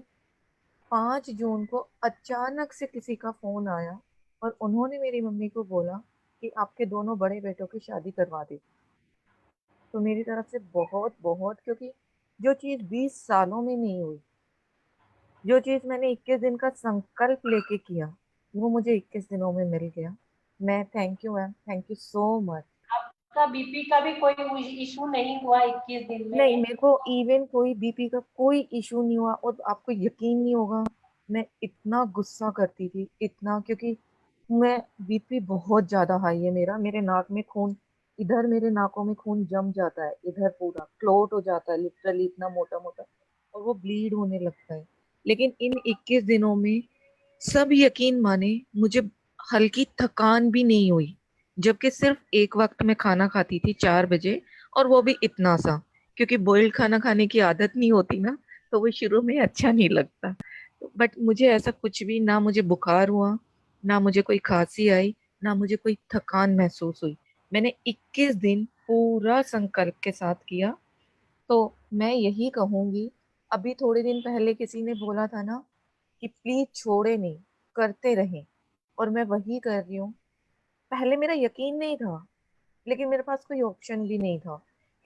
5 जून को अचानक से किसी का फोन आया और उन्होंने मेरी मम्मी को बोला कि आपके दोनों बड़े बेटों की शादी करवा दी। तो मेरी तरफ से बहुत बहुत, क्योंकि जो चीज 20 सालों में नहीं हुई, जो चीज मैंने 21 दिन का संकल्प लेके किया, वो मुझे 21 दिनों में मिल गया। मैं thank you ma'am, thank you so much. आपका बीपी का भी कोई इशू नहीं हुआ 21 दिन नहीं, में? मेरे को इवन कोई बीपी का कोई इशू नहीं हुआ। और आपको यकीन नहीं होगा, मैं इतना गुस्सा करती थी, इतना, क्योंकि मैं बीपी बहुत ज्यादा हाई है मेरा। मेरे नाक में खून, इधर मेरे नाकों में खून जम जाता है, इधर पूरा क्लोट हो जाता है लिटरली, इतना मोटा मोटा, और वो ब्लीड होने लगता है। लेकिन इन 21 दिनों में सब यकीन माने, मुझे हल्की थकान भी नहीं हुई, जबकि सिर्फ एक वक्त में खाना खाती थी 4 बजे, और वो भी इतना सा, क्योंकि बॉइल्ड खाना खाने की आदत नहीं होती ना, तो वो शुरू में अच्छा नहीं लगता। बट मुझे ऐसा कुछ भी ना, मुझे बुखार हुआ, ना मुझे कोई खांसी आई, ना मुझे कोई थकान महसूस हुई। मैंने 21 दिन पूरा संकल्प के साथ किया। तो मैं यही कहूंगी, अभी थोड़े दिन पहले किसी ने बोला था ना कि प्लीज छोड़े नहीं, करते रहें, और मैं वही कर रही हूँ। पहले मेरा यकीन नहीं था, लेकिन मेरे पास कोई ऑप्शन भी नहीं था,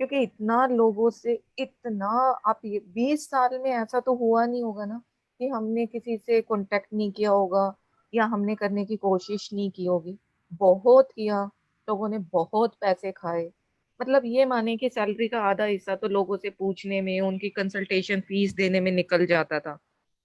क्योंकि इतना लोगों से, इतना, आप ये 20 साल में ऐसा तो हुआ नहीं होगा ना कि हमने किसी से कांटेक्ट नहीं किया होगा या हमने करने की कोशिश नहीं की होगी। बहुत किया, लोगों ने बहुत पैसे खाए। मतलब ये माने कि सैलरी का आधा हिस्सा तो लोगों से पूछने में, उनकी कंसल्टेशन फीस देने में निकल जाता था।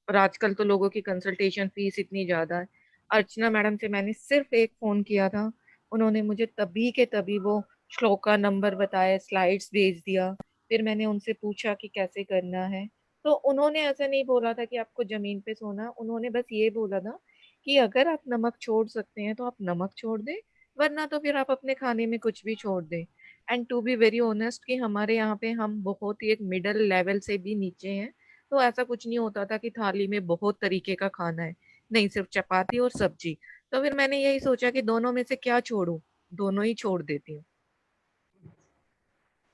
और आजकल तो लोगों की कंसल्टेशन फीस इतनी ज्यादा है। अर्चना मैडम से मैंने सिर्फ एक फोन किया था, उन्होंने मुझे तभी के तभी वो श्लोका नंबर बताया, स्लाइड्स भेज दिया। फिर मैंने उनसे पूछा कि कैसे करना है, तो उन्होंने ऐसा नहीं बोला था कि आपको जमीन पे सोना, उन्होंने बस ये बोला था कि अगर आप नमक छोड़ सकते हैं तो आप नमक छोड़ दें, वरना तो फिर आप अपने खाने में कुछ भी छोड़ दें। And to be very honest, कि हमारे यहाँ पे हम बहुत ही एक मिडल लेवल से भी नीचे हैं, तो ऐसा कुछ नहीं होता था कि थाली में बहुत तरीके का खाना है, नहीं, सिर्फ चपाती और सब्जी। तो फिर मैंने यही सोचा कि दोनों में से क्या छोड़ूं, दोनों ही छोड़ देती हूँ।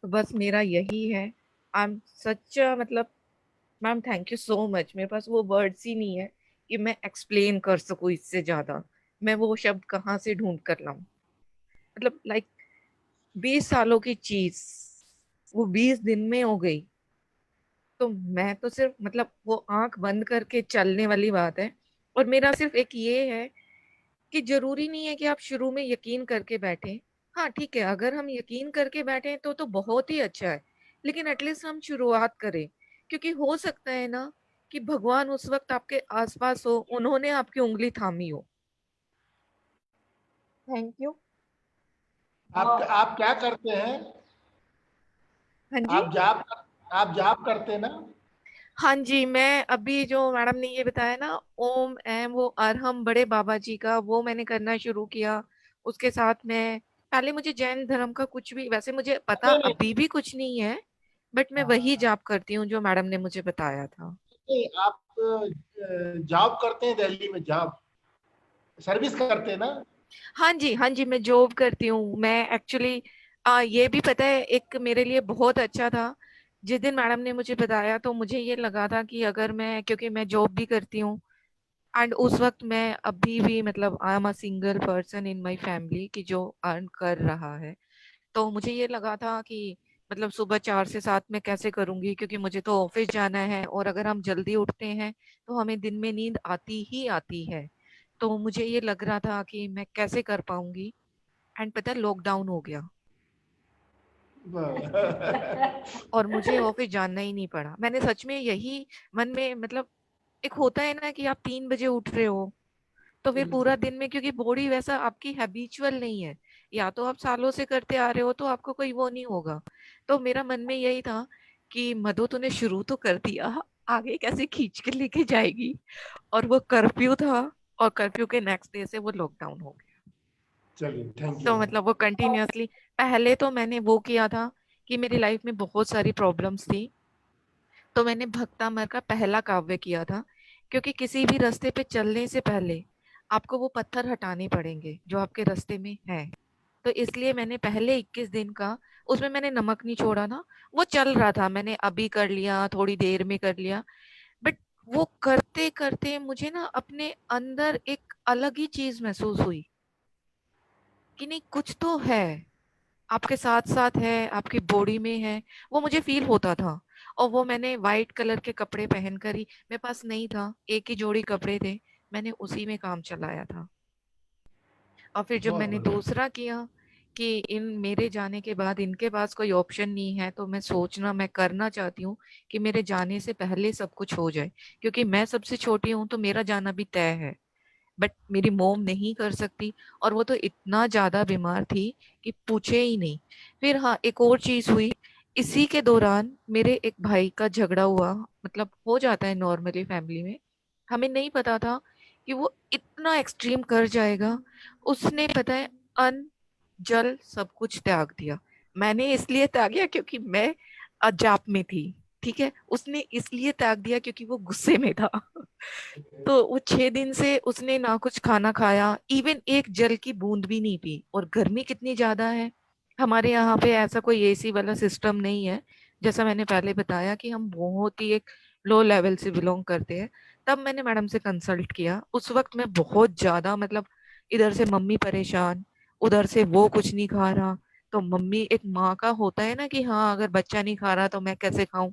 तो बस मेरा यही है। आई एम सच, मतलब ma'am thank you so much, मेरे पास वो वर्ड्स ही नहीं है कि मैं एक्सप्लेन कर सकूं इससे ज्यादा। मैं वो शब्द कहाँ से ढूंढ कर लाऊं, मतलब लाइक 20 सालों की चीज वो 20 दिन में हो गई। तो मैं तो सिर्फ, मतलब वो आंख बंद करके चलने वाली बात है। और मेरा सिर्फ एक ये है कि जरूरी नहीं है कि आप शुरू में यकीन करके बैठे। हाँ ठीक है, अगर हम यकीन करके बैठे तो बहुत ही अच्छा है, लेकिन एटलीस्ट हम शुरुआत करें, क्योंकि हो सकता है ना कि भगवान उस वक्त आपके आसपास हो, उन्होंने आपकी उंगली थामी हो। Thank you. आप क्या करते हैं? हाँ जी। आप जाप करते हैं ना? हाँ जी, मैं अभी जो मैडम ने ये बताया ना, ओम एम वो अरहम बड़े बाबा जी का, वो मैंने करना शुरू किया। उसके साथ मैं पहले मुझे जैन धर्म का कुछ भी वैसे मुझे पता नहीं, नहीं, अभी भी कुछ नहीं है, बट मैं वही जाप करती हूँ जो मैडम ने मुझे बताया था। नहीं, आप जॉब करते हैं दिल्ली में, जॉब सर्विस करते हैं ना? हाँ जी मैं जॉब करती हूँ। मैं एक्चुअली ये भी पता है एक मेरे लिए बहुत अच्छा था, जिस दिन मैडम ने मुझे बताया तो मुझे ये लगा था कि अगर मैं, क्योंकि मैं जॉब भी करती हूँ एंड उस वक्त मैं अभी भी मतलब I am a single person in my family कि जो अर्न कर रहा है, तो मुझे ये लगा था कि मतलब सुबह 4 से 7 में कैसे करूंगी, क्योंकि मुझे तो ऑफिस जाना है और अगर हम जल्दी उठते हैं तो हमें दिन में नींद आती ही आती है। तो मुझे ये लग रहा था कि मैं कैसे कर पाऊंगी, एंड पता है लॉकडाउन हो गया और मुझे ऑफिस जाना ही नहीं पड़ा। मैंने सच में यही मन में मतलब एक होता है ना कि आप 3 बजे उठ रहे हो तो फिर पूरा दिन में, क्योंकि बॉडी वैसा आपकी हैबिचुअल नहीं है, या तो आप सालों से करते आ रहे हो तो आपको कोई वो नहीं होगा। तो मेरा मन में यही था कि मधु तूने शुरू तो कर दिया, आगे कैसे खींच के लेके जाएगी। और वो कर्फ्यू था और कर्फ्यू के नेक्स्ट डे से वो लॉकडाउन हो गया। चलिए, थैंक यू तो मैम। मतलब वो कंटिन्यूअसली, पहले तो मैंने वो किया था कि मेरी लाइफ में बहुत सारी प्रॉब्लम्स थी, तो मैंने भक्तामर का पहला काव्य किया था, क्योंकि किसी भी रास्ते पे चलने से पहले आपको वो पत्थर हटाने पड़ेंगे जो आपके रास्ते में है। तो इसलिए मैंने पहले 21 दिन का, उसमें मैंने नमक नहीं छोड़ा ना, वो चल रहा था, मैंने अभी कर लिया, थोड़ी देर में कर लिया, बट वो करते करते मुझे ना अपने अंदर एक अलग ही चीज महसूस हुई कि नहीं कुछ तो है, आपके साथ साथ है, आपकी बॉडी में है, वो मुझे फील होता था। और वो मैंने वाइट कलर के कपड़े पहनकर ही, मेरे पास नहीं था, एक ही जोड़ी कपड़े थे, मैंने उसी में काम चलाया था। और फिर जब बहुत मैंने बढ़िया। दूसरा किया कि इन मेरे जाने के बाद इनके पास कोई ऑप्शन नहीं है, तो मैं करना चाहती हूँ कि मेरे जाने से पहले सब कुछ हो जाए, क्योंकि मैं सबसे छोटी हूँ तो मेरा जाना भी तय है, बट मेरी मोम नहीं कर सकती, और वो तो इतना ज्यादा बीमार थी कि पूछे ही नहीं। फिर हाँ एक और चीज हुई, इसी के दौरान मेरे एक भाई का झगड़ा हुआ, मतलब हो जाता है नॉर्मली फैमिली में, हमें नहीं पता था कि वो इतना एक्सट्रीम कर जाएगा। उसने पता है अन्न जल सब कुछ त्याग दिया। मैंने इसलिए त्याग क्योंकि मैं अजाप में थी, ठीक है, उसने इसलिए त्याग दिया क्योंकि वो गुस्से में था। तो वो 6 दिन से उसने ना कुछ खाना खाया, इवन एक जल की बूंद भी नहीं पी। और गर्मी कितनी ज्यादा है, हमारे यहाँ पे ऐसा कोई एसी वाला सिस्टम नहीं है, जैसा मैंने पहले बताया कि हम बहुत ही एक लो लेवल से बिलोंग करते हैं। तब मैंने मैडम से कंसल्ट किया, उस वक्त मैं बहुत ज्यादा मतलब इधर से मम्मी परेशान, उधर से वो कुछ नहीं खा रहा, तो मम्मी, एक माँ का होता है ना कि हाँ अगर बच्चा नहीं खा रहा तो मैं कैसे खाऊं।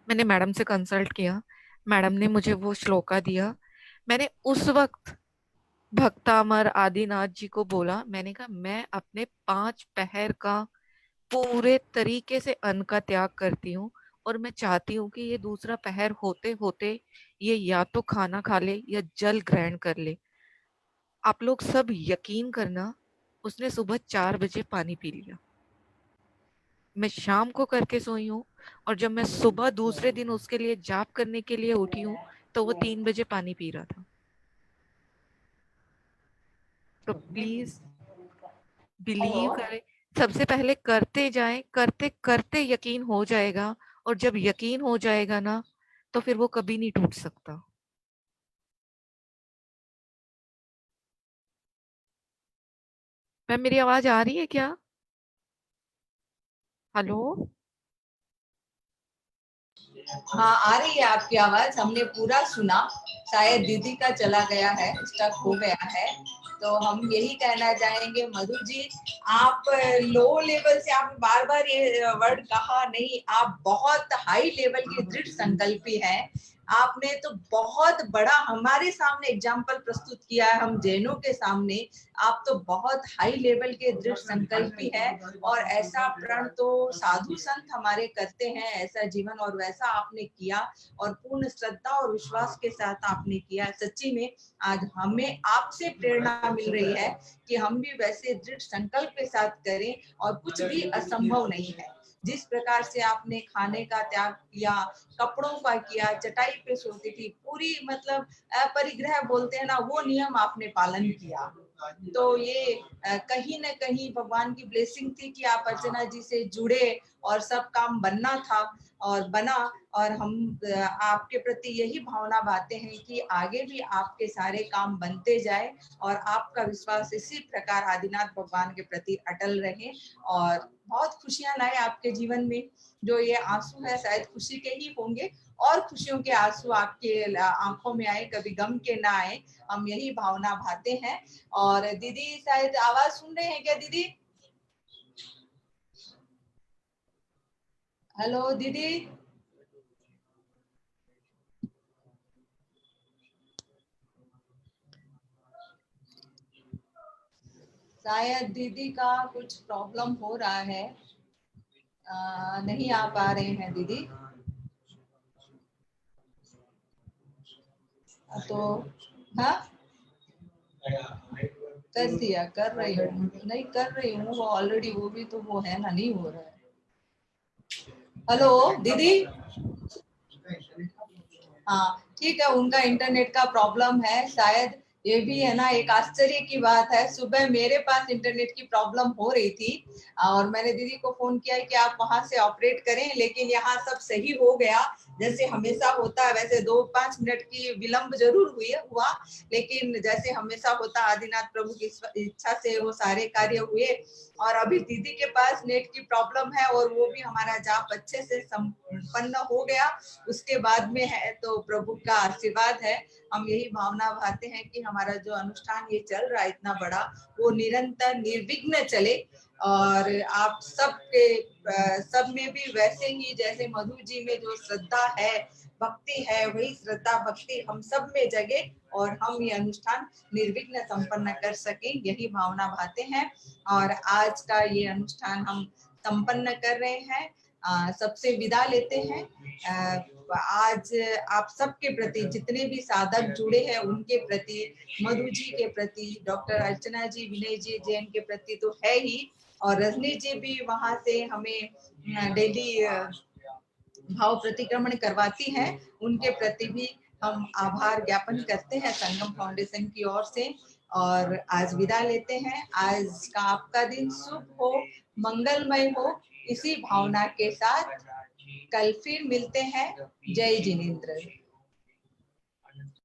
मैंने मैडम से कंसल्ट किया, मैडम ने मुझे वो श्लोका दिया। मैंने उस वक्त भक्तामर आदिनाथ जी को बोला, मैंने कहा मैं अपने 5 पहर का पूरे तरीके से अन्न का त्याग करती हूँ, और मैं चाहती हूँ कि ये दूसरा पहर होते होते ये या तो खाना खा ले या जल ग्रहण कर ले। आप लोग सब यकीन करना, उसने सुबह 4 बजे पानी पी लिया। मैं शाम को करके सोई हूँ, और जब मैं सुबह दूसरे दिन उसके लिए जाप करने के लिए उठी हूँ तो वो 3 बजे पानी पी रहा था। तो प्लीज बिलीव करें, सबसे पहले करते जाएं, करते करते यकीन हो जाएगा, और जब यकीन हो जाएगा ना तो फिर वो कभी नहीं टूट सकता। मैम मेरी आवाज आ रही है क्या? हेलो? हाँ, आ रही है आपकी आवाज, हमने पूरा सुना। शायद दीदी का चला गया है, स्टक हो गया है। तो हम यही कहना चाहेंगे मधु जी, आप लो लेवल से, आपने बार बार ये वर्ड कहा नहीं, आप बहुत हाई लेवल के दृढ़ संकल्पी हैं। आपने तो बहुत बड़ा हमारे सामने एग्जाम्पल प्रस्तुत किया है, हम जैनों के सामने। आप तो बहुत हाई लेवल के दृढ़ संकल्पी है, और ऐसा प्रण तो साधु संत हमारे करते हैं, ऐसा जीवन, और वैसा आपने किया, और पूर्ण श्रद्धा और विश्वास के साथ आपने किया। सच्ची में आज हमें आपसे प्रेरणा मिल रही है कि हम भी वैसे दृढ़ संकल्प के साथ करें, और कुछ भी असंभव नहीं है। जिस प्रकार से आपने खाने का त्याग किया, कपड़ों का किया, चटाई पे सोती थी, पूरी मतलब अपरिग्रह बोलते हैं ना, वो नियम आपने पालन किया। तो ये कहीं न कहीं भगवान की ब्लेसिंग थी कि आप अर्चना जी से जुड़े और सब काम बनना था और बना। और हम आपके प्रति यही भावना बातें हैं कि आगे भी आपके सारे काम बनते जाए और आपका विश्वास इसी प्रकार आदिनाथ भगवान के प्रति अटल रहे और बहुत खुशियां लाए आपके जीवन में। जो ये आंसू है शायद खुशी के ही होंगे और खुशियों के आंसू आपके आंखों में आए, कभी गम के ना आए, हम यही भावना भाते हैं। और दीदी शायद आवाज सुन रहे हैं क्या दीदी? हेलो दीदी। शायद दीदी का कुछ प्रॉब्लम हो रहा है, नहीं आ पा रहे हैं दीदी। तो हाँ कर रही हूँ, नहीं कर रही हूँ वो ऑलरेडी, वो भी तो वो है ना, नहीं हो रहा है। हेलो दीदी। हाँ ठीक है, उनका इंटरनेट का प्रॉब्लम है शायद। ये भी है ना एक आश्चर्य की बात है, सुबह मेरे पास इंटरनेट की प्रॉब्लम हो रही थी और मैंने दीदी को फोन किया कि आप वहां से ऑपरेट करें, लेकिन यहाँ सब सही हो गया जैसे हमेशा होता है। वैसे 2-5 मिनट की विलंब जरूर हुआ, लेकिन जैसे हमेशा होता आदिनाथ प्रभु की इच्छा से वो सारे कार्य हुए। और अभी दीदी के पास नेट की प्रॉब्लम है और वो भी हमारा जाप अच्छे से संपन्न हो गया उसके बाद में है, तो प्रभु का आशीर्वाद है। हम यही भावना भाते हैं कि हमारा जो अनुष्ठान ये चल रहा है इतना बड़ा, वो निरंतर निर्विघ्न चले और आप सब में भी वैसे ही जैसे मधु जी में जो श्रद्धा है, भक्ति है, वही श्रद्धा भक्ति हम सब में जगे और हम ये अनुष्ठान निर्विघ्न संपन्न कर सकें, यही भावना भाते हैं। और आज का ये अनुष्ठान हम संपन्न कर रहे हैं, सबसे विदा लेते हैं। आज आप सबके प्रति जितने भी साधक जुड़े हैं उनके प्रति, मधु जी के प्रति, डॉक्टर अर्चना जी, विनय जी जैन के प्रति तो है ही, और रजनी जी भी वहां से हमें डेली भाव प्रतिक्रमण करवाती हैं, उनके प्रति भी हम आभार ज्ञापन करते हैं संगम फाउंडेशन की ओर से। और आज विदा लेते हैं। आज का आपका दिन शुभ हो, मंगलमय हो, इसी भावना के साथ कल फिर मिलते हैं। जय जिनेंद्र।